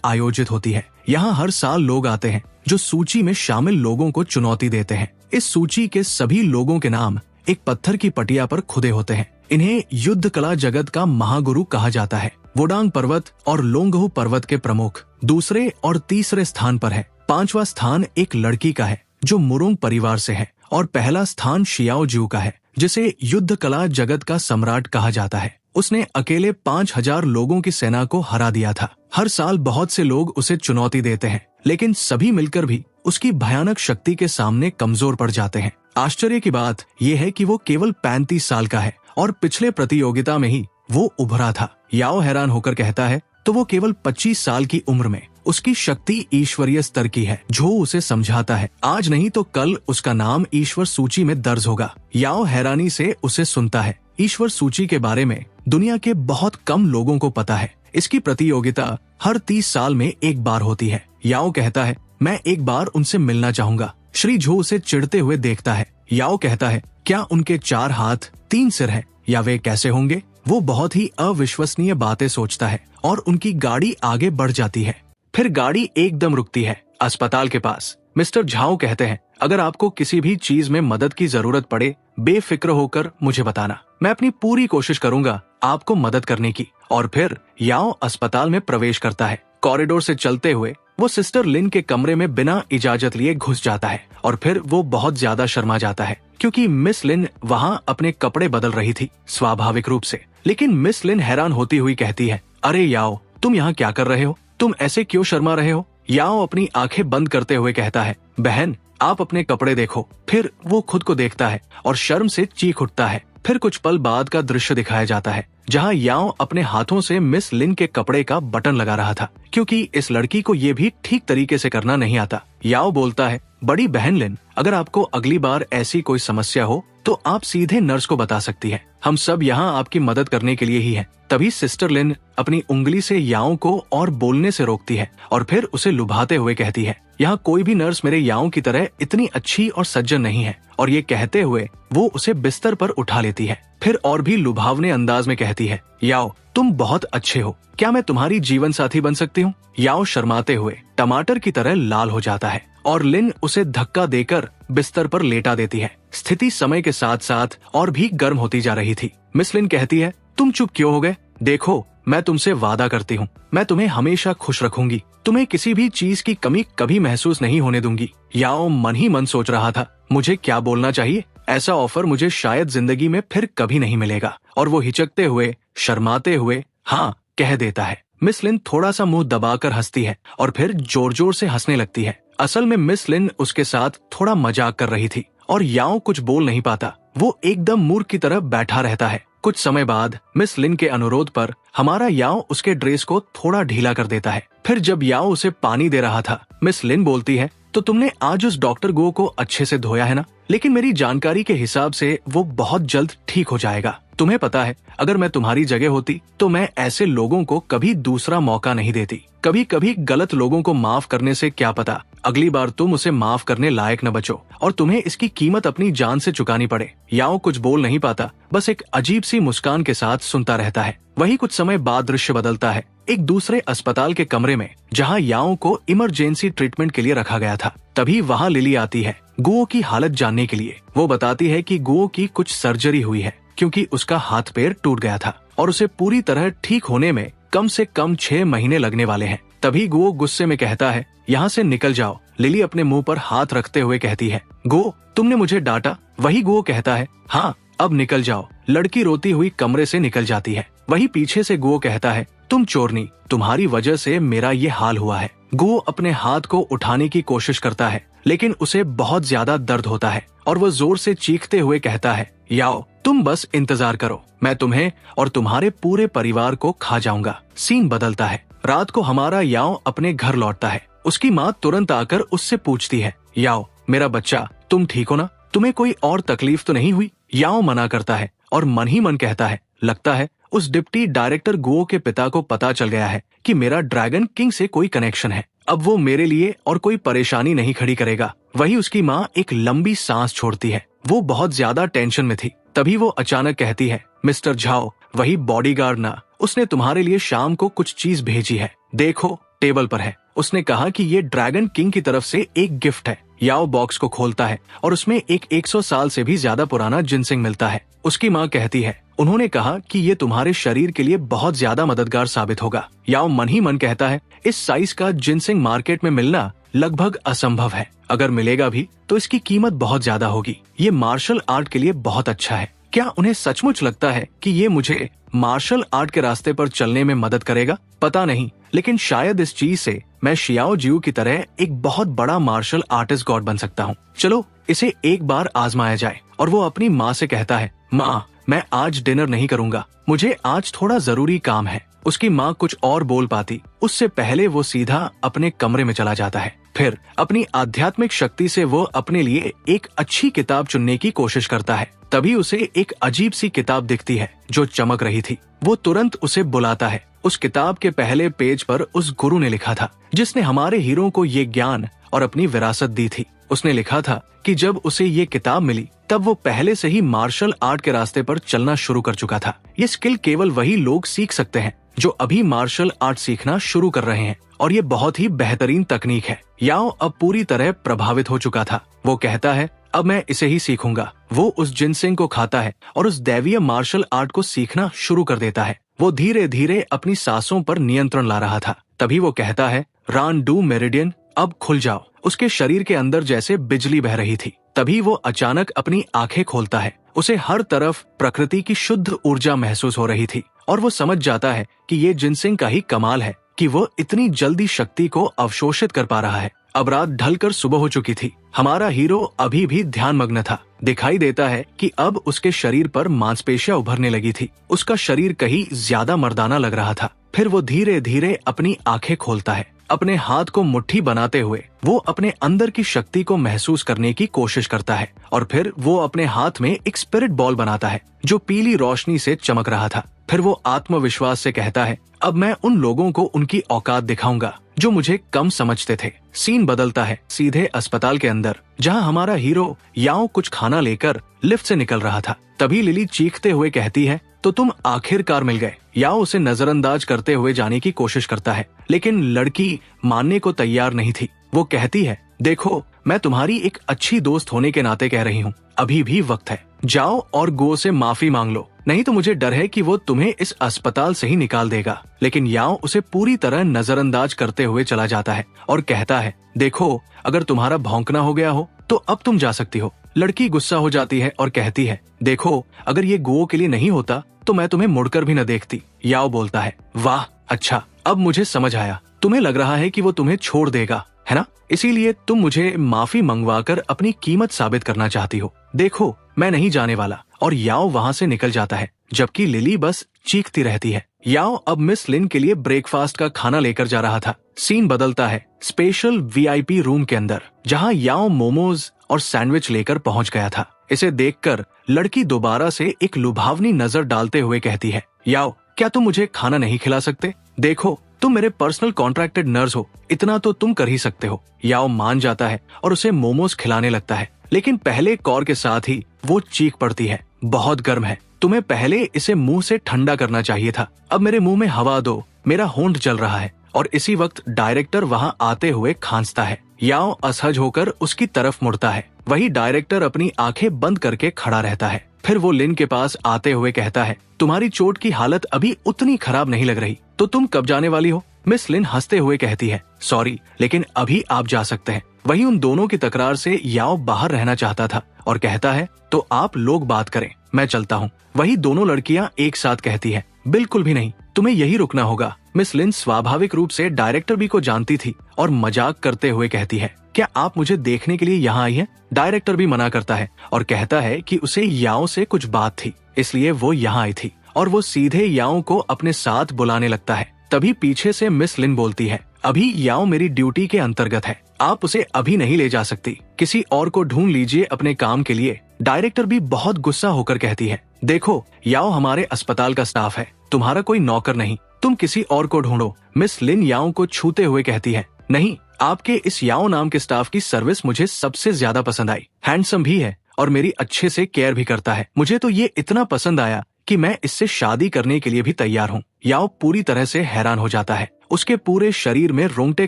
आयोजित होती है। यहाँ हर साल लोग आते हैं जो सूची में शामिल लोगों को चुनौती देते हैं। इस सूची के सभी लोगों के नाम एक पत्थर की पटिया पर खुदे होते हैं। इन्हें युद्ध कला जगत का महागुरु कहा जाता है। वोडांग पर्वत और लोंगहू पर्वत के प्रमुख दूसरे और तीसरे स्थान पर है। 5वां स्थान एक लड़की का है जो मुरुंग परिवार से है और पहला स्थान शियाओ ज्यू का है, जिसे युद्ध कला जगत का सम्राट कहा जाता है। उसने अकेले 5000 लोगों की सेना को हरा दिया था। हर साल बहुत से लोग उसे चुनौती देते हैं, लेकिन सभी मिलकर भी उसकी भयानक शक्ति के सामने कमजोर पड़ जाते हैं। आश्चर्य की बात यह है कि वो केवल 35 साल का है और पिछले प्रतियोगिता में ही वो उभरा था। याओ हैरान होकर कहता है तो वो केवल 25 साल की उम्र में उसकी शक्ति ईश्वरीय स्तर की है। जो उसे समझाता है आज नहीं तो कल उसका नाम ईश्वर सूची में दर्ज होगा। याओ हैरानी से उसे सुनता है। ईश्वर सूची के बारे में दुनिया के बहुत कम लोगों को पता है। इसकी प्रतियोगिता हर 30 साल में एक बार होती है। याओ कहता है मैं एक बार उनसे मिलना चाहूंगा। श्री झू उसे चिढ़ते हुए देखता है। याओ कहता है क्या उनके 4 हाथ 3 सिर है या वे कैसे होंगे? वो बहुत ही अविश्वसनीय बातें सोचता है और उनकी गाड़ी आगे बढ़ जाती है। फिर गाड़ी एकदम रुकती है अस्पताल के पास। मिस्टर झाओ कहते हैं अगर आपको किसी भी चीज में मदद की जरूरत पड़े बेफिक्र होकर मुझे बताना, मैं अपनी पूरी कोशिश करूंगा आपको मदद करने की। और फिर याओ अस्पताल में प्रवेश करता है। कॉरिडोर से चलते हुए वो सिस्टर लिन के कमरे में बिना इजाजत लिए घुस जाता है और फिर वो बहुत ज्यादा शर्मा जाता है क्योंकि मिस लिन वहाँ अपने कपड़े बदल रही थी स्वाभाविक रूप से। लेकिन मिस लिन हैरान होती हुई कहती है अरे याओ तुम यहाँ क्या कर रहे हो? तुम ऐसे क्यों शर्मा रहे हो? याओ अपनी आंखें बंद करते हुए कहता है बहन आप अपने कपड़े देखो। फिर वो खुद को देखता है और शर्म से चीख उठता है। फिर कुछ पल बाद का दृश्य दिखाया जाता है जहां याओ अपने हाथों से मिस लिन के कपड़े का बटन लगा रहा था क्योंकि इस लड़की को ये भी ठीक तरीके से करना नहीं आता। याओ बोलता है बड़ी बहन लिन अगर आपको अगली बार ऐसी कोई समस्या हो तो आप सीधे नर्स को बता सकती है। हम सब यहाँ आपकी मदद करने के लिए ही हैं। तभी सिस्टर लिन अपनी उंगली से याओ को और बोलने से रोकती है और फिर उसे लुभाते हुए कहती है यहाँ कोई भी नर्स मेरे याओ की तरह इतनी अच्छी और सज्जन नहीं है। और ये कहते हुए वो उसे बिस्तर पर उठा लेती है। फिर और भी लुभावने अंदाज में कहती है याओ तुम बहुत अच्छे हो, क्या मैं तुम्हारी जीवन साथी बन सकती हूँ? याओ शर्माते हुए टमाटर की तरह लाल हो जाता है और लिन उसे धक्का देकर बिस्तर पर लेटा देती है। स्थिति समय के साथ साथ और भी गर्म होती जा रही थी। मिस लिन कहती है तुम चुप क्यों हो गए? देखो मैं तुमसे वादा करती हूँ मैं तुम्हें हमेशा खुश रखूंगी। तुम्हें किसी भी चीज की कमी कभी महसूस नहीं होने दूंगी। याओ मन ही मन सोच रहा था मुझे क्या बोलना चाहिए। ऐसा ऑफर मुझे शायद जिंदगी में फिर कभी नहीं मिलेगा। और वो हिचकते हुए शर्माते हुए हाँ कह देता है। मिस लिन थोड़ा सा मुंह दबाकर हंसती है और फिर जोर जोर से हंसने लगती है। असल में मिस लिन उसके साथ थोड़ा मजाक कर रही थी और याओ कुछ बोल नहीं पाता। वो एकदम मूर्ख की तरह बैठा रहता है। कुछ समय बाद मिस लिन के अनुरोध पर हमारा याओ उसके ड्रेस को थोड़ा ढीला कर देता है। फिर जब याओ उसे पानी दे रहा था मिस लिन बोलती है तो तुमने आज उस डॉक्टर गो को अच्छे से धोया है ना? लेकिन मेरी जानकारी के हिसाब से वो बहुत जल्द ठीक हो जाएगा। तुम्हें पता है अगर मैं तुम्हारी जगह होती तो मैं ऐसे लोगों को कभी दूसरा मौका नहीं देती। कभी कभी गलत लोगों को माफ करने से क्या पता अगली बार तुम उसे माफ करने लायक न बचो और तुम्हें इसकी कीमत अपनी जान से चुकानी पड़े। याओ कुछ बोल नहीं पाता, बस एक अजीब सी मुस्कान के साथ सुनता रहता है। वही कुछ समय बाद दृश्य बदलता है एक दूसरे अस्पताल के कमरे में जहां याओ को इमरजेंसी ट्रीटमेंट के लिए रखा गया था। तभी वहां लिली आती है गुओ की हालत जानने के लिए। वो बताती है कि गुओ की कुछ सर्जरी हुई है क्योंकि उसका हाथ पैर टूट गया था और उसे पूरी तरह ठीक होने में कम से कम 6 महीने लगने वाले हैं। तभी गुओ गुस्से में कहता है यहाँ से निकल जाओ। लिली अपने मुंह पर हाथ रखते हुए कहती है गो तुमने मुझे डांटा? वही गुओ कहता है हाँ अब निकल जाओ। लड़की रोती हुई कमरे से निकल जाती है। वही पीछे से गुओ कहता है तुम चोरनी, तुम्हारी वजह से मेरा ये हाल हुआ है। गुओ अपने हाथ को उठाने की कोशिश करता है लेकिन उसे बहुत ज्यादा दर्द होता है और वो जोर से चीखते हुए कहता है याओ तुम बस इंतजार करो, मैं तुम्हें और तुम्हारे पूरे परिवार को खा जाऊंगा। सीन बदलता है। रात को हमारा याओ अपने घर लौटता है। उसकी माँ तुरंत आकर उससे पूछती है, याओ मेरा बच्चा, तुम ठीक हो ना? तुम्हें कोई और तकलीफ तो नहीं हुई? याओ मना करता है और मन ही मन कहता है, लगता है उस डिप्टी डायरेक्टर गुओ के पिता को पता चल गया है कि मेरा ड्रैगन किंग से कोई कनेक्शन है। अब वो मेरे लिए और कोई परेशानी नहीं खड़ी करेगा। वही उसकी माँ एक लंबी सांस छोड़ती है। वो बहुत ज्यादा टेंशन में थी। तभी वो अचानक कहती है, मिस्टर झाओ, वही बॉडीगार्ड ना, उसने तुम्हारे लिए शाम को कुछ चीज भेजी है, देखो टेबल पर है। उसने कहा कि ये ड्रैगन किंग की तरफ से एक गिफ्ट है। याओ बॉक्स को खोलता है और उसमें एक 100 साल से भी ज्यादा पुराना जिनसिंग मिलता है। उसकी माँ कहती है, उन्होंने कहा कि ये तुम्हारे शरीर के लिए बहुत ज्यादा मददगार साबित होगा। याओ मन ही मन कहता है, इस साइज का जिनसिंग मार्केट में मिलना लगभग असंभव है। अगर मिलेगा भी तो इसकी कीमत बहुत ज्यादा होगी। ये मार्शल आर्ट के लिए बहुत अच्छा है। क्या उन्हें सचमुच लगता है कि ये मुझे मार्शल आर्ट के रास्ते पर चलने में मदद करेगा? पता नहीं, लेकिन शायद इस चीज से मैं शियाओ जिऊ की तरह एक बहुत बड़ा मार्शल आर्टिस्ट गॉड बन सकता हूँ। चलो इसे एक बार आजमाया जाए। और वो अपनी माँ से कहता है, माँ मैं आज डिनर नहीं करूँगा, मुझे आज थोड़ा जरूरी काम है। उसकी माँ कुछ और बोल पाती उससे पहले वो सीधा अपने कमरे में चला जाता है। फिर अपनी आध्यात्मिक शक्ति से वो अपने लिए एक अच्छी किताब चुनने की कोशिश करता है। तभी उसे एक अजीब सी किताब दिखती है जो चमक रही थी। वो तुरंत उसे बुलाता है। उस किताब के पहले पेज पर उस गुरु ने लिखा था जिसने हमारे हीरो को ये ज्ञान और अपनी विरासत दी थी। उसने लिखा था कि जब उसे ये किताब मिली तब वो पहले से ही मार्शल आर्ट के रास्ते पर चलना शुरू कर चुका था। ये स्किल केवल वही लोग सीख सकते हैं जो अभी मार्शल आर्ट सीखना शुरू कर रहे हैं और ये बहुत ही बेहतरीन तकनीक है। याओ अब पूरी तरह प्रभावित हो चुका था। वो कहता है, अब मैं इसे ही सीखूंगा। वो उस जिनसिंग को खाता है और उस दैवीय मार्शल आर्ट को सीखना शुरू कर देता है। वो धीरे धीरे अपनी सांसों पर नियंत्रण ला रहा था। तभी वो कहता है, रान डू मेरिडियन, अब खुल जाओ। उसके शरीर के अंदर जैसे बिजली बह रही थी। तभी वो अचानक अपनी आंखें खोलता है। उसे हर तरफ प्रकृति की शुद्ध ऊर्जा महसूस हो रही थी और वो समझ जाता है कि ये जिनसिंग का ही कमाल है कि वो इतनी जल्दी शक्ति को अवशोषित कर पा रहा है। अब रात ढलकर सुबह हो चुकी थी। हमारा हीरो अभी भी ध्यान मग्न था। दिखाई देता है कि अब उसके शरीर पर मांसपेशियां उभरने लगी थी। उसका शरीर कहीं ज्यादा मर्दाना लग रहा था। फिर वो धीरे धीरे अपनी आंखें खोलता है। अपने हाथ को मुट्ठी बनाते हुए वो अपने अंदर की शक्ति को महसूस करने की कोशिश करता है और फिर वो अपने हाथ में एक स्पिरिट बॉल बनाता है जो पीली रोशनी से चमक रहा था। फिर वो आत्मविश्वास से कहता है, अब मैं उन लोगों को उनकी औकात दिखाऊंगा जो मुझे कम समझते थे। सीन बदलता है सीधे अस्पताल के अंदर, जहां हमारा हीरो याओ कुछ खाना लेकर लिफ्ट से निकल रहा था। तभी लिली चीखते हुए कहती है, तो तुम आखिरकार मिल गए। याओ उसे नजरअंदाज करते हुए जाने की कोशिश करता है, लेकिन लड़की मानने को तैयार नहीं थी। वो कहती है, देखो मैं तुम्हारी एक अच्छी दोस्त होने के नाते कह रही हूँ, अभी भी वक्त है। जाओ और गो से माफी मांग लो, नहीं तो मुझे डर है कि वो तुम्हें इस अस्पताल से ही निकाल देगा। लेकिन याओ उसे पूरी तरह नजरअंदाज करते हुए चला जाता है और कहता है, देखो अगर तुम्हारा भौंकना हो गया हो तो अब तुम जा सकती हो। लड़की गुस्सा हो जाती है और कहती है, देखो अगर ये गो के लिए नहीं होता तो मैं तुम्हें मुड़कर भी न देखती। याओ बोलता है, वाह अच्छा, अब मुझे समझ आया। तुम्हें लग रहा है कि वो तुम्हें छोड़ देगा, है ना? इसीलिए तुम मुझे माफी मंगवाकर अपनी कीमत साबित करना चाहती हो। देखो मैं नहीं जाने वाला। और याओ वहाँ से निकल जाता है, जबकि लिली बस चीखती रहती है। याओ अब मिस लिन के लिए ब्रेकफास्ट का खाना लेकर जा रहा था। सीन बदलता है स्पेशल VIP रूम के अंदर, जहाँ याओ मोमोज और सैंडविच लेकर पहुँच गया था। इसे देखकर लड़की दोबारा से एक लुभावनी नजर डालते हुए कहती है, याओ क्या तुम मुझे खाना नहीं खिला सकते? देखो तुम मेरे पर्सनल कॉन्ट्रैक्टेड नर्स हो, इतना तो तुम कर ही सकते हो। याओ मान जाता है और उसे मोमोज खिलाने लगता है, लेकिन पहले कौर के साथ ही वो चीख पड़ती है, बहुत गर्म है, तुम्हें पहले इसे मुंह से ठंडा करना चाहिए था। अब मेरे मुंह में हवा दो, मेरा होंठ जल रहा है। और इसी वक्त डायरेक्टर वहाँ आते हुए खांसता है। याओ असहज होकर उसकी तरफ मुड़ता है। वही डायरेक्टर अपनी आंखें बंद करके खड़ा रहता है। फिर वो लिन के पास आते हुए कहता है, तुम्हारी चोट की हालत अभी उतनी खराब नहीं लग रही, तो तुम कब जाने वाली हो? मिस लिन हंसते हुए कहती है, सॉरी लेकिन अभी आप जा सकते हैं। वही उन दोनों की तकरार से याओ बाहर रहना चाहता था और कहता है, तो आप लोग बात करें, मैं चलता हूँ। वही दोनों लड़कियाँ एक साथ कहती है, बिल्कुल भी नहीं, तुम्हें यही रुकना होगा। मिस लिन स्वाभाविक रूप से डायरेक्टर भी को जानती थी और मजाक करते हुए कहती है, क्या आप मुझे देखने के लिए यहाँ आई हैं? डायरेक्टर भी मना करता है और कहता है कि उसे याओ से कुछ बात थी, इसलिए वो यहाँ आई थी। और वो सीधे याओ को अपने साथ बुलाने लगता है। तभी पीछे से मिस लिन बोलती है, अभी याओ मेरी ड्यूटी के अंतर्गत है, आप उसे अभी नहीं ले जा सकती, किसी और को ढूंढ लीजिए अपने काम के लिए। डायरेक्टर भी बहुत गुस्सा होकर कहती है, देखो याओ हमारे अस्पताल का स्टाफ है, तुम्हारा कोई नौकर नहीं, तुम किसी और को ढूंढो। मिस लिन याओ को छूते हुए कहती है, नहीं, आपके इस याओ नाम के स्टाफ की सर्विस मुझे सबसे ज्यादा पसंद आई, हैंडसम भी है और मेरी अच्छे से केयर भी करता है, मुझे तो ये इतना पसंद आया कि मैं इससे शादी करने के लिए भी तैयार हूँ। याओ पूरी तरह से हैरान हो जाता है, उसके पूरे शरीर में रोंगटे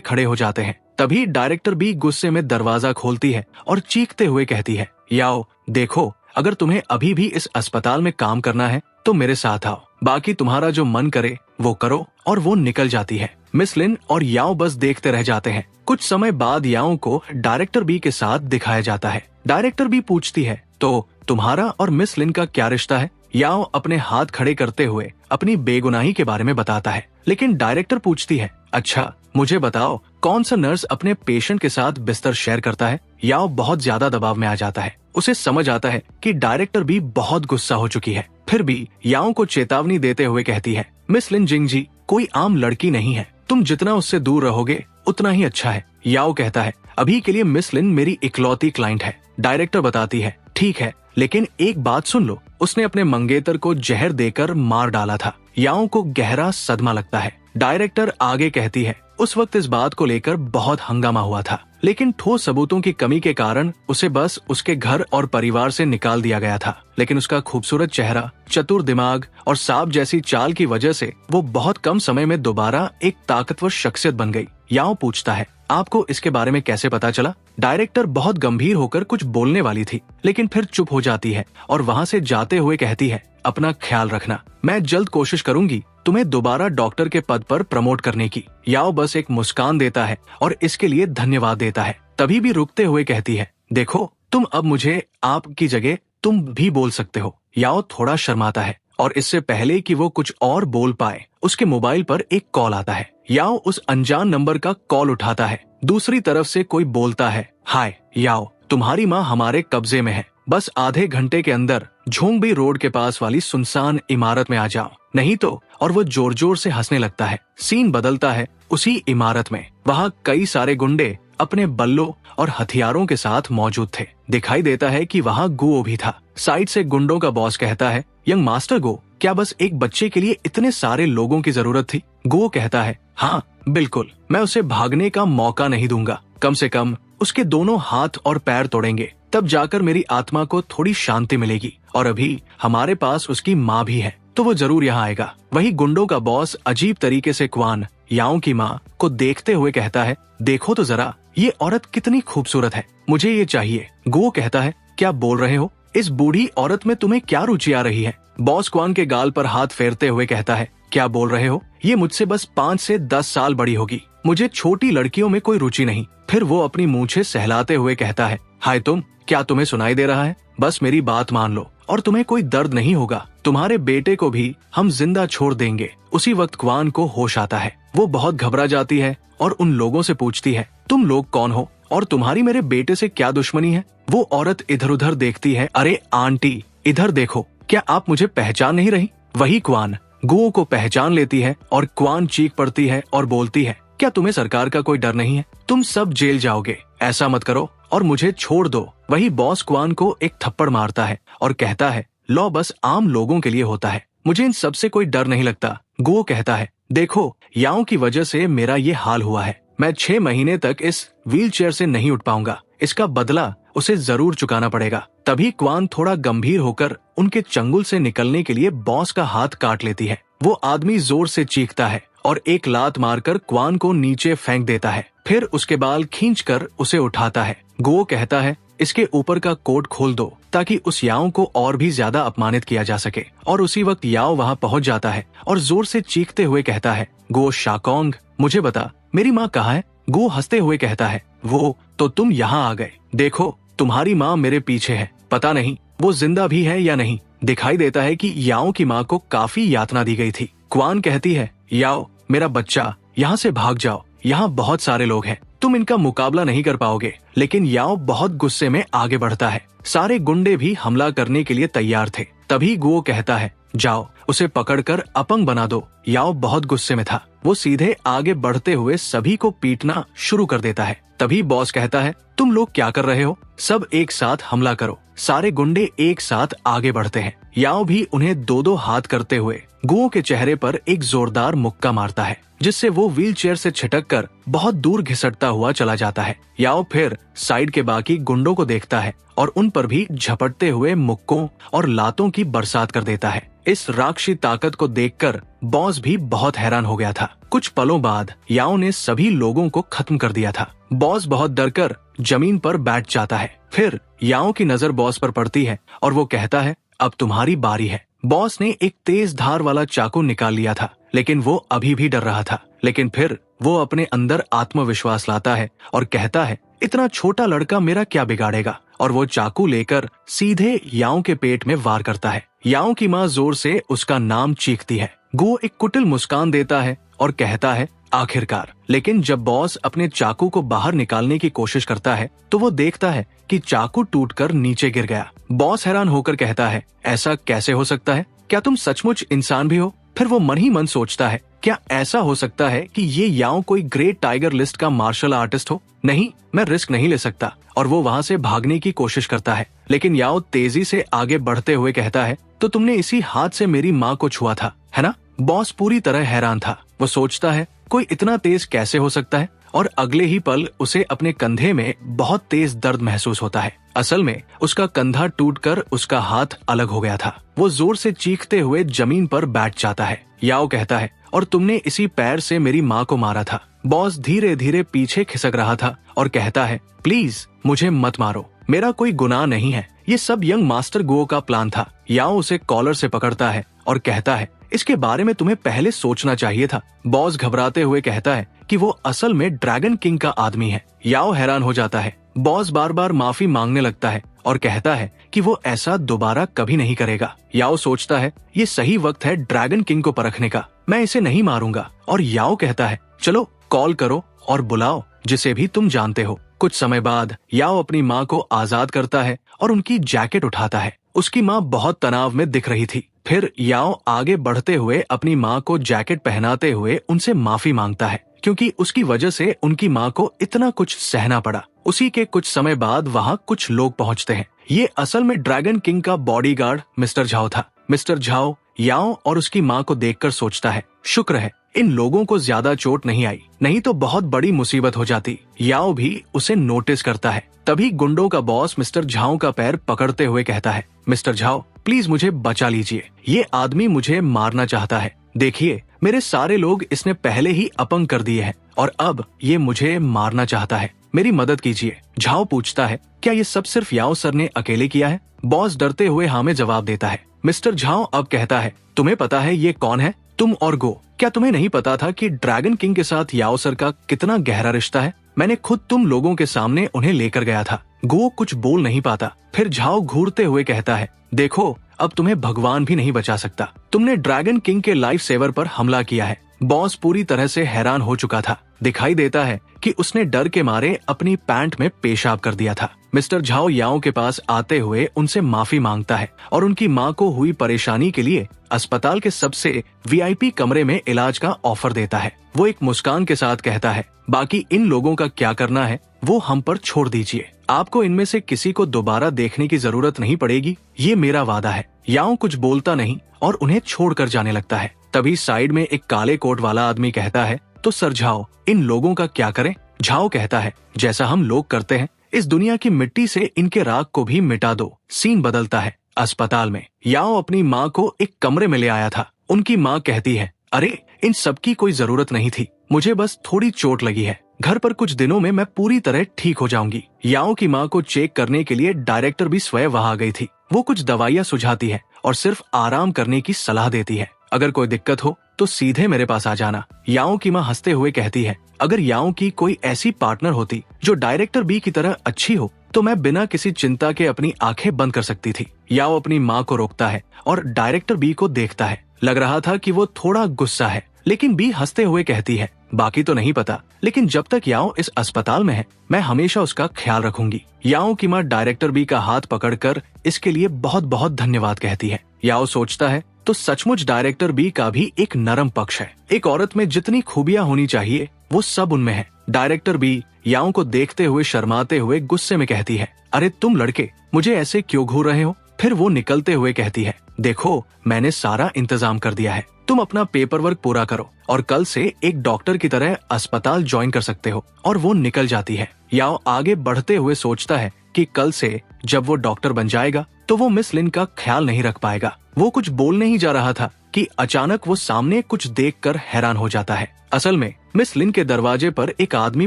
खड़े हो जाते हैं। तभी डायरेक्टर भी गुस्से में दरवाजा खोलती है और चीखते हुए कहती है, याओ देखो, अगर तुम्हें अभी भी इस अस्पताल में काम करना है तो मेरे साथ आओ, बाकी तुम्हारा जो मन करे वो करो। और वो निकल जाती है। मिस लिन और याओ बस देखते रह जाते हैं। कुछ समय बाद याओ को डायरेक्टर बी के साथ दिखाया जाता है। डायरेक्टर बी पूछती है, तो तुम्हारा और मिस लिन का क्या रिश्ता है? याओ अपने हाथ खड़े करते हुए अपनी बेगुनाही के बारे में बताता है, लेकिन डायरेक्टर पूछती है, अच्छा मुझे बताओ, कौन सा नर्स अपने पेशेंट के साथ बिस्तर शेयर करता है? याओ बहुत ज्यादा दबाव में आ जाता है। उसे समझ आता है कि डायरेक्टर भी बहुत गुस्सा हो चुकी है। फिर भी याओ को चेतावनी देते हुए कहती है, मिस लिन जिंगजी कोई आम लड़की नहीं है, तुम जितना उससे दूर रहोगे उतना ही अच्छा है। याओ कहता है, अभी के लिए मिस लिन मेरी इकलौती क्लाइंट है। डायरेक्टर बताती है, ठीक है, लेकिन एक बात सुन लो, उसने अपने मंगेतर को जहर देकर मार डाला था। याओ को गहरा सदमा लगता है। डायरेक्टर आगे कहती है, उस वक्त इस बात को लेकर बहुत हंगामा हुआ था, लेकिन ठोस सबूतों की कमी के कारण उसे बस उसके घर और परिवार से निकाल दिया गया था। लेकिन उसका खूबसूरत चेहरा, चतुर दिमाग और सांप जैसी चाल की वजह से वो बहुत कम समय में दोबारा एक ताकतवर शख्सियत बन गई। याओ पूछता है, आपको इसके बारे में कैसे पता चला? डायरेक्टर बहुत गंभीर होकर कुछ बोलने वाली थी, लेकिन फिर चुप हो जाती है और वहाँ से जाते हुए कहती है, अपना ख्याल रखना, मैं जल्द कोशिश करूंगी तुम्हें दोबारा डॉक्टर के पद पर प्रमोट करने की। याओ बस एक मुस्कान देता है और इसके लिए धन्यवाद देता है। तभी भी रुकते हुए कहती है, देखो तुम अब मुझे आपकी जगह तुम भी बोल सकते हो। याओ थोड़ा शर्माता है और इससे पहले कि वो कुछ और बोल पाए, उसके मोबाइल पर एक कॉल आता है। याओ उस अनजान नंबर का कॉल उठाता है। दूसरी तरफ से कोई बोलता है, हाय याओ, तुम्हारी माँ हमारे कब्जे में है, बस आधे घंटे के अंदर झोंगबी रोड के पास वाली सुनसान इमारत में आ जाओ, नहीं तो। और वो जोर जोर से हंसने लगता है। सीन बदलता है उसी इमारत में। वहाँ कई सारे गुंडे अपने बल्लों और हथियारों के साथ मौजूद थे। दिखाई देता है कि वहाँ गुओ भी था। साइड से गुंडों का बॉस कहता है, यंग मास्टर गो, क्या बस एक बच्चे के लिए इतने सारे लोगों की जरूरत थी? गो कहता है, हाँ बिल्कुल, मैं उसे भागने का मौका नहीं दूंगा, कम से कम उसके दोनों हाथ और पैर तोड़ेंगे, तब जाकर मेरी आत्मा को थोड़ी शांति मिलेगी। और अभी हमारे पास उसकी माँ भी है, तो वो जरूर यहाँ आएगा। वही गुंडों का बॉस अजीब तरीके से क्वान याओ की माँ को देखते हुए कहता है, देखो तो जरा, ये औरत कितनी खूबसूरत है, मुझे ये चाहिए। गो कहता है, क्या बोल रहे हो? इस बूढ़ी औरत में तुम्हें क्या रुचि आ रही है? बॉस क्वान के गाल पर हाथ फेरते हुए कहता है, क्या बोल रहे हो? ये मुझसे बस 5 से 10 साल बड़ी होगी, मुझे छोटी लड़कियों में कोई रुचि नहीं। फिर वो अपनी मूंछें सहलाते हुए कहता है, हाय तुम, क्या तुम्हें सुनाई दे रहा है? बस मेरी बात मान लो और तुम्हें कोई दर्द नहीं होगा, तुम्हारे बेटे को भी हम जिंदा छोड़ देंगे। उसी वक्त क्वान को होश आता है। वो बहुत घबरा जाती है और उन लोगों से पूछती है, तुम लोग कौन हो और तुम्हारी मेरे बेटे से क्या दुश्मनी है? वो औरत इधर उधर देखती है, अरे आंटी इधर देखो, क्या आप मुझे पहचान नहीं रही? वही क्वान गुओ को पहचान लेती है और क्वान चीख पड़ती है और बोलती है, क्या तुम्हें सरकार का कोई डर नहीं है? तुम सब जेल जाओगे, ऐसा मत करो और मुझे छोड़ दो। वही बॉस क्वान को एक थप्पड़ मारता है और कहता है, लॉ बस आम लोगों के लिए होता है, मुझे इन सब से कोई डर नहीं लगता। गुओ कहता है, देखो याओ की वजह से मेरा ये हाल हुआ है, मैं 6 महीने तक इस व्हीलचेयर से नहीं उठ पाऊंगा, इसका बदला उसे जरूर चुकाना पड़ेगा। तभी क्वान थोड़ा गंभीर होकर उनके चंगुल से निकलने के लिए बॉस का हाथ काट लेती है। वो आदमी जोर से चीखता है और एक लात मारकर क्वान को नीचे फेंक देता है। फिर उसके बाल खींचकर उसे उठाता है। गो कहता है, इसके ऊपर का कोट खोल दो ताकि उस याओ को और भी ज्यादा अपमानित किया जा सके। और उसी वक्त याओ वहाँ पहुँच जाता है और जोर से चीखते हुए कहता है, गो शाकोंग, मुझे बता मेरी माँ कहाँ है? गो हंसते हुए कहता है, वो तो तुम यहाँ आ गए, देखो तुम्हारी माँ मेरे पीछे है, पता नहीं वो जिंदा भी है या नहीं। दिखाई देता है कि याओ की माँ को काफी यातना दी गई थी। क्वान कहती है, याओ मेरा बच्चा, यहाँ से भाग जाओ, यहाँ बहुत सारे लोग हैं, तुम इनका मुकाबला नहीं कर पाओगे। लेकिन याओ बहुत गुस्से में आगे बढ़ता है। सारे गुंडे भी हमला करने के लिए तैयार थे। तभी गुओ कहता है, जाओ उसे पकड़कर अपंग बना दो। याओ बहुत गुस्से में था। वो सीधे आगे बढ़ते हुए सभी को पीटना शुरू कर देता है। तभी बॉस कहता है, तुम लोग क्या कर रहे हो? सब एक साथ हमला करो। सारे गुंडे एक साथ आगे बढ़ते हैं। याओ भी उन्हें दो दो हाथ करते हुए गुओ के चेहरे पर एक जोरदार मुक्का मारता है, जिससे वो व्हीलचेयर से छिटक कर बहुत दूर घिसटता हुआ चला जाता है। याओ फिर साइड के बाकी गुंडों को देखता है और उन पर भी झपटते हुए मुक्कों और लातों की बरसात कर देता है। इस राक्षसी ताकत को देखकर बॉस भी बहुत हैरान हो गया था। कुछ पलों बाद याओ ने सभी लोगों को खत्म कर दिया था। बॉस बहुत डरकर जमीन पर बैठ जाता है। फिर याओ की नजर बॉस पर पड़ती है और वो कहता है, अब तुम्हारी बारी है। बॉस ने एक तेज धार वाला चाकू निकाल लिया था, लेकिन वो अभी भी डर रहा था। लेकिन फिर वो अपने अंदर आत्मविश्वास लाता है और कहता है, इतना छोटा लड़का मेरा क्या बिगाड़ेगा, और वो चाकू लेकर सीधे याओ के पेट में वार करता है। याओ की माँ जोर से उसका नाम चीखती है। गुओ एक कुटिल मुस्कान देता है और कहता है, आखिरकार। लेकिन जब बॉस अपने चाकू को बाहर निकालने की कोशिश करता है तो वो देखता है कि चाकू टूटकर नीचे गिर गया। बॉस हैरान होकर कहता है, ऐसा कैसे हो सकता है? क्या तुम सचमुच इंसान भी हो? फिर वो मन ही मन सोचता है, क्या ऐसा हो सकता है कि ये याओ कोई ग्रेट टाइगर लिस्ट का मार्शल आर्टिस्ट हो? नहीं, मैं रिस्क नहीं ले सकता। और वो वहाँ से भागने की कोशिश करता है, लेकिन याओ तेजी से आगे बढ़ते हुए कहता है, तो तुमने इसी हाथ से मेरी माँ को छुआ था, है ना? बॉस पूरी तरह हैरान था। वो सोचता है, कोई इतना तेज कैसे हो सकता है? और अगले ही पल उसे अपने कंधे में बहुत तेज दर्द महसूस होता है। असल में उसका कंधा टूटकर उसका हाथ अलग हो गया था। वो जोर से चीखते हुए जमीन पर बैठ जाता है। याओ कहता है, और तुमने इसी पैर से मेरी माँ को मारा था। बॉस धीरे धीरे पीछे खिसक रहा था और कहता है, प्लीज मुझे मत मारो, मेरा कोई गुनाह नहीं है। ये सब यंग मास्टर गुओ का प्लान था। याओ उसे कॉलर से पकड़ता है और कहता है, इसके बारे में तुम्हें पहले सोचना चाहिए था। बॉस घबराते हुए कहता है कि वो असल में ड्रैगन किंग का आदमी है। याओ हैरान हो जाता है। बॉस बार बार माफी मांगने लगता है और कहता है कि वो ऐसा दोबारा कभी नहीं करेगा। याओ सोचता है, ये सही वक्त है ड्रैगन किंग को परखने का, मैं इसे नहीं मारूंगा। और याओ कहता है, चलो कॉल करो और बुलाओ जिसे भी तुम जानते हो। कुछ समय बाद याओ अपनी माँ को आजाद करता है और उनकी जैकेट उठाता है। उसकी माँ बहुत तनाव में दिख रही थी। फिर याओ आगे बढ़ते हुए अपनी माँ को जैकेट पहनाते हुए उनसे माफी मांगता है, क्योंकि उसकी वजह से उनकी माँ को इतना कुछ सहना पड़ा। उसी के कुछ समय बाद वहाँ कुछ लोग पहुँचते हैं। ये असल में ड्रैगन किंग का बॉडीगार्ड मिस्टर झाओ था। मिस्टर झाओ याओ और उसकी माँ को देखकर सोचता है, शुक्र है इन लोगों को ज्यादा चोट नहीं आई, नहीं तो बहुत बड़ी मुसीबत हो जाती। याओ भी उसे नोटिस करता है। तभी गुंडों का बॉस मिस्टर झाओ का पैर पकड़ते हुए कहता है, मिस्टर झाओ प्लीज मुझे बचा लीजिए, ये आदमी मुझे मारना चाहता है। देखिए मेरे सारे लोग इसने पहले ही अपंग कर दिए हैं और अब ये मुझे मारना चाहता है, मेरी मदद कीजिए। झाओ पूछता है, क्या ये सब सिर्फ याओ सर ने अकेले किया है? बॉस डरते हुए हाँ में जवाब देता है। मिस्टर झाओ अब कहता है, तुम्हें पता है ये कौन है? तुम और गो। क्या तुम्हें नहीं पता था कि ड्रैगन किंग के साथ याओ सर का कितना गहरा रिश्ता है? मैंने खुद तुम लोगों के सामने उन्हें लेकर गया था। गो कुछ बोल नहीं पाता। फिर झाओ घूरते हुए कहता है, देखो अब तुम्हें भगवान भी नहीं बचा सकता। तुमने ड्रैगन किंग के लाइफ सेवर पर हमला किया है। बॉस पूरी तरह से हैरान हो चुका था। दिखाई देता है कि उसने डर के मारे अपनी पैंट में पेशाब कर दिया था। मिस्टर झाओ याओ के पास आते हुए उनसे माफी मांगता है और उनकी माँ को हुई परेशानी के लिए अस्पताल के सबसे वीआईपी कमरे में इलाज का ऑफर देता है। वो एक मुस्कान के साथ कहता है, बाकी इन लोगों का क्या करना है वो हम पर छोड़ दीजिए। आपको इनमें से किसी को दोबारा देखने की जरूरत नहीं पड़ेगी, ये मेरा वादा है। याओ कुछ बोलता नहीं और उन्हें छोड़कर जाने लगता है। तभी साइड में एक काले कोट वाला आदमी कहता है, तो सर झाओ इन लोगों का क्या करें? झाओ कहता है, जैसा हम लोग करते हैं, इस दुनिया की मिट्टी से इनके राख को भी मिटा दो। सीन बदलता है अस्पताल में। याओ अपनी माँ को एक कमरे में ले आया था। उनकी माँ कहती है, अरे इन सबकी कोई जरूरत नहीं थी, मुझे बस थोड़ी चोट लगी है, घर पर कुछ दिनों में मैं पूरी तरह ठीक हो जाऊंगी। याओ की माँ को चेक करने के लिए डायरेक्टर भी स्वयं वहाँ आ गई थी। वो कुछ दवाइयाँ सुझाती है और सिर्फ आराम करने की सलाह देती है। अगर कोई दिक्कत हो तो सीधे मेरे पास आ जाना। याओ की माँ हंसते हुए कहती है, अगर याओ की कोई ऐसी पार्टनर होती जो डायरेक्टर बी की तरह अच्छी हो तो मैं बिना किसी चिंता के अपनी आंखें बंद कर सकती थी। याओ अपनी माँ को रोकता है और डायरेक्टर बी को देखता है। लग रहा था कि वो थोड़ा गुस्सा है, लेकिन बी हंसते हुए कहती है, बाकी तो नहीं पता, लेकिन जब तक याओ इस अस्पताल में है मैं हमेशा उसका ख्याल रखूंगी। याओ की माँ डायरेक्टर बी का हाथ पकड़कर इसके लिए बहुत बहुत धन्यवाद कहती है। याओ सोचता है तो सचमुच डायरेक्टर बी का भी एक नरम पक्ष है। एक औरत में जितनी खूबियां होनी चाहिए वो सब उनमें है। डायरेक्टर बी याओ को देखते हुए शर्माते हुए गुस्से में कहती है, अरे तुम लड़के मुझे ऐसे क्यों घूर रहे हो। फिर वो निकलते हुए कहती है, देखो मैंने सारा इंतजाम कर दिया है, तुम अपना पेपर वर्क पूरा करो और कल से एक डॉक्टर की तरह अस्पताल ज्वाइन कर सकते हो। और वो निकल जाती है। याओ आगे बढ़ते हुए सोचता है कि कल से जब वो डॉक्टर बन जाएगा तो वो मिस लिन का ख्याल नहीं रख पाएगा। वो कुछ बोलने ही जा रहा था कि अचानक वो सामने कुछ देखकर हैरान हो जाता है। असल में मिस लिन के दरवाजे पर एक आदमी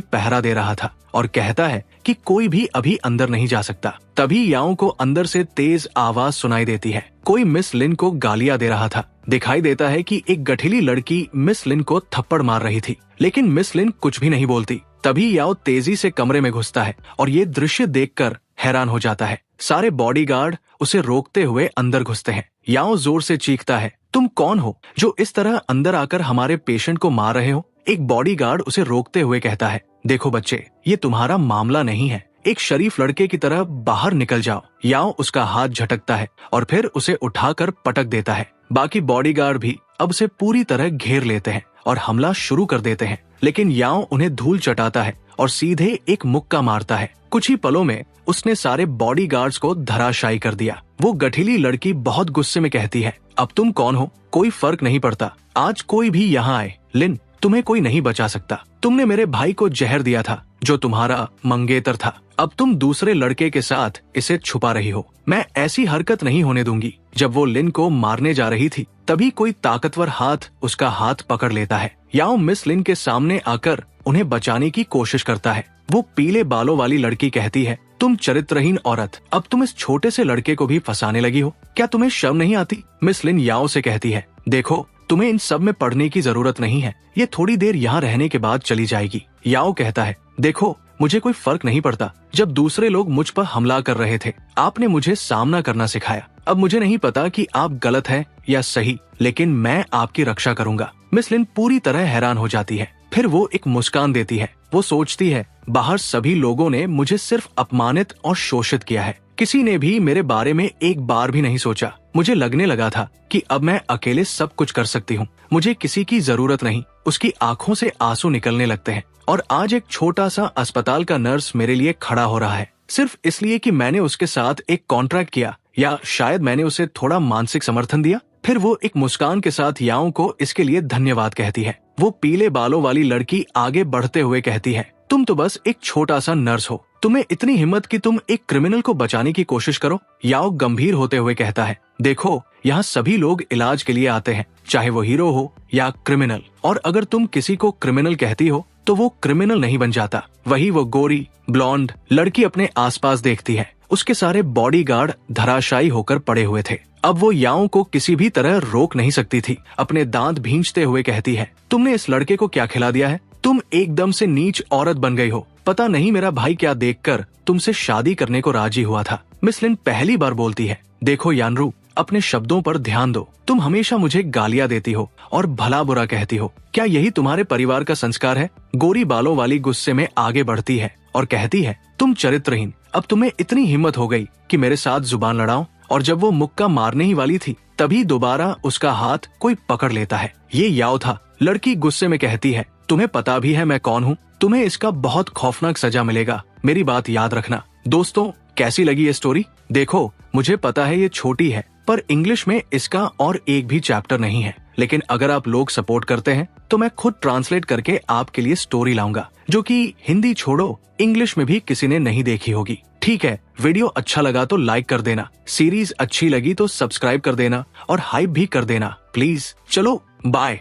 पहरा दे रहा था और कहता है कि कोई भी अभी अंदर नहीं जा सकता। तभी याओ को अंदर से तेज आवाज सुनाई देती है। कोई मिस लिन को गालियां दे रहा था। दिखाई देता है कि एक गठीली लड़की मिस लिन को थप्पड़ मार रही थी, लेकिन मिस लिन कुछ भी नहीं बोलती। तभी याओ तेजी से कमरे में घुसता है और ये दृश्य देखकर हैरान हो जाता है। सारे बॉडीगार्ड उसे रोकते हुए अंदर घुसते हैं। याओ जोर से चीखता है, तुम कौन हो जो इस तरह अंदर आकर हमारे पेशेंट को मार रहे हो। एक बॉडीगार्ड उसे रोकते हुए कहता है, देखो बच्चे, ये तुम्हारा मामला नहीं है, एक शरीफ लड़के की तरह बाहर निकल जाओ। याओ उसका हाथ झटकता है और फिर उसे उठाकर पटक देता है। बाकी बॉडीगार्ड भी अब उसे पूरी तरह घेर लेते हैं और हमला शुरू कर देते हैं, लेकिन याओ उन्हें धूल चटाता है और सीधे एक मुक्का मारता है। कुछ ही पलों में उसने सारे बॉडीगार्ड्स को धराशायी कर दिया। वो गठीली लड़की बहुत गुस्से में कहती है, अब तुम कौन हो, कोई फर्क नहीं पड़ता, आज कोई भी यहाँ आए, लिन तुम्हें कोई नहीं बचा सकता। तुमने मेरे भाई को जहर दिया था जो तुम्हारा मंगेतर था, अब तुम दूसरे लड़के के साथ इसे छुपा रही हो। मैं ऐसी हरकत नहीं होने दूंगी। जब वो लिन को मारने जा रही थी तभी कोई ताकतवर हाथ उसका हाथ पकड़ लेता है। याओ मिस लिन के सामने आकर उन्हें बचाने की कोशिश करता है। वो पीले बालों वाली लड़की कहती है, तुम चरित्रहीन औरत, अब तुम इस छोटे से लड़के को भी फंसाने लगी हो, क्या तुम्हें शर्म नहीं आती। मिस लिन याओ से कहती है, देखो तुम्हें इन सब में पढ़ने की जरूरत नहीं है, ये थोड़ी देर यहाँ रहने के बाद चली जाएगी। याओ कहता है, देखो मुझे कोई फर्क नहीं पड़ता, जब दूसरे लोग मुझ पर हमला कर रहे थे आपने मुझे सामना करना सिखाया। अब मुझे नहीं पता कि आप गलत है या सही, लेकिन मैं आपकी रक्षा करूंगा। मिस लिन पूरी तरह हैरान हो जाती है। फिर वो एक मुस्कान देती है। वो सोचती है, बाहर सभी लोगों ने मुझे सिर्फ अपमानित और शोषित किया है, किसी ने भी मेरे बारे में एक बार भी नहीं सोचा। मुझे लगने लगा था कि अब मैं अकेले सब कुछ कर सकती हूँ, मुझे किसी की जरूरत नहीं। उसकी आंखों से आंसू निकलने लगते हैं और आज एक छोटा सा अस्पताल का नर्स मेरे लिए खड़ा हो रहा है, सिर्फ इसलिए कि मैंने उसके साथ एक कॉन्ट्रैक्ट किया या शायद मैंने उसे थोड़ा मानसिक समर्थन दिया। फिर वो एक मुस्कान के साथ याओ को इसके लिए धन्यवाद कहती है। वो पीले बालों वाली लड़की आगे बढ़ते हुए कहती है, तुम तो बस एक छोटा सा नर्स हो, तुम्हें इतनी हिम्मत कि तुम एक क्रिमिनल को बचाने की कोशिश करो। याओ गंभीर होते हुए कहता है, देखो यहाँ सभी लोग इलाज के लिए आते हैं, चाहे वो हीरो हो या क्रिमिनल, और अगर तुम किसी को क्रिमिनल कहती हो तो वो क्रिमिनल नहीं बन जाता। वही वो गोरी ब्लॉन्ड लड़की अपने आसपास देखती है। उसके सारे बॉडीगार्ड धराशायी होकर पड़े हुए थे। अब वो याओ को किसी भी तरह रोक नहीं सकती थी। अपने दांत भींचते हुए कहती है, तुमने इस लड़के को क्या खिला दिया है, तुम एकदम से नीच औरत बन गई हो। पता नहीं मेरा भाई क्या देखकर तुमसे शादी करने को राजी हुआ था। मिस लिन पहली बार बोलती है, देखो यानरू, अपने शब्दों पर ध्यान दो, तुम हमेशा मुझे गालियां देती हो और भला बुरा कहती हो, क्या यही तुम्हारे परिवार का संस्कार है। गोरी बालों वाली गुस्से में आगे बढ़ती है और कहती है, तुम चरित्रहीन, अब तुम्हें इतनी हिम्मत हो गई कि मेरे साथ जुबान लड़ाओ। और जब वो मुक्का मारने ही वाली थी तभी दोबारा उसका हाथ कोई पकड़ लेता है। ये याओ था। लड़की गुस्से में कहती है, तुम्हें पता भी है मैं कौन हूँ, तुम्हें इसका बहुत खौफनाक सजा मिलेगा, मेरी बात याद रखना। दोस्तों, कैसी लगी ये स्टोरी। देखो मुझे पता है ये छोटी है, पर इंग्लिश में इसका और एक भी चैप्टर नहीं है, लेकिन अगर आप लोग सपोर्ट करते हैं तो मैं खुद ट्रांसलेट करके आपके लिए स्टोरी लाऊंगा, जो कि हिंदी छोड़ो इंग्लिश में भी किसी ने नहीं देखी होगी। ठीक है, वीडियो अच्छा लगा तो लाइक कर देना, सीरीज अच्छी लगी तो सब्सक्राइब कर देना और हाइप भी कर देना प्लीज। चलो बाय।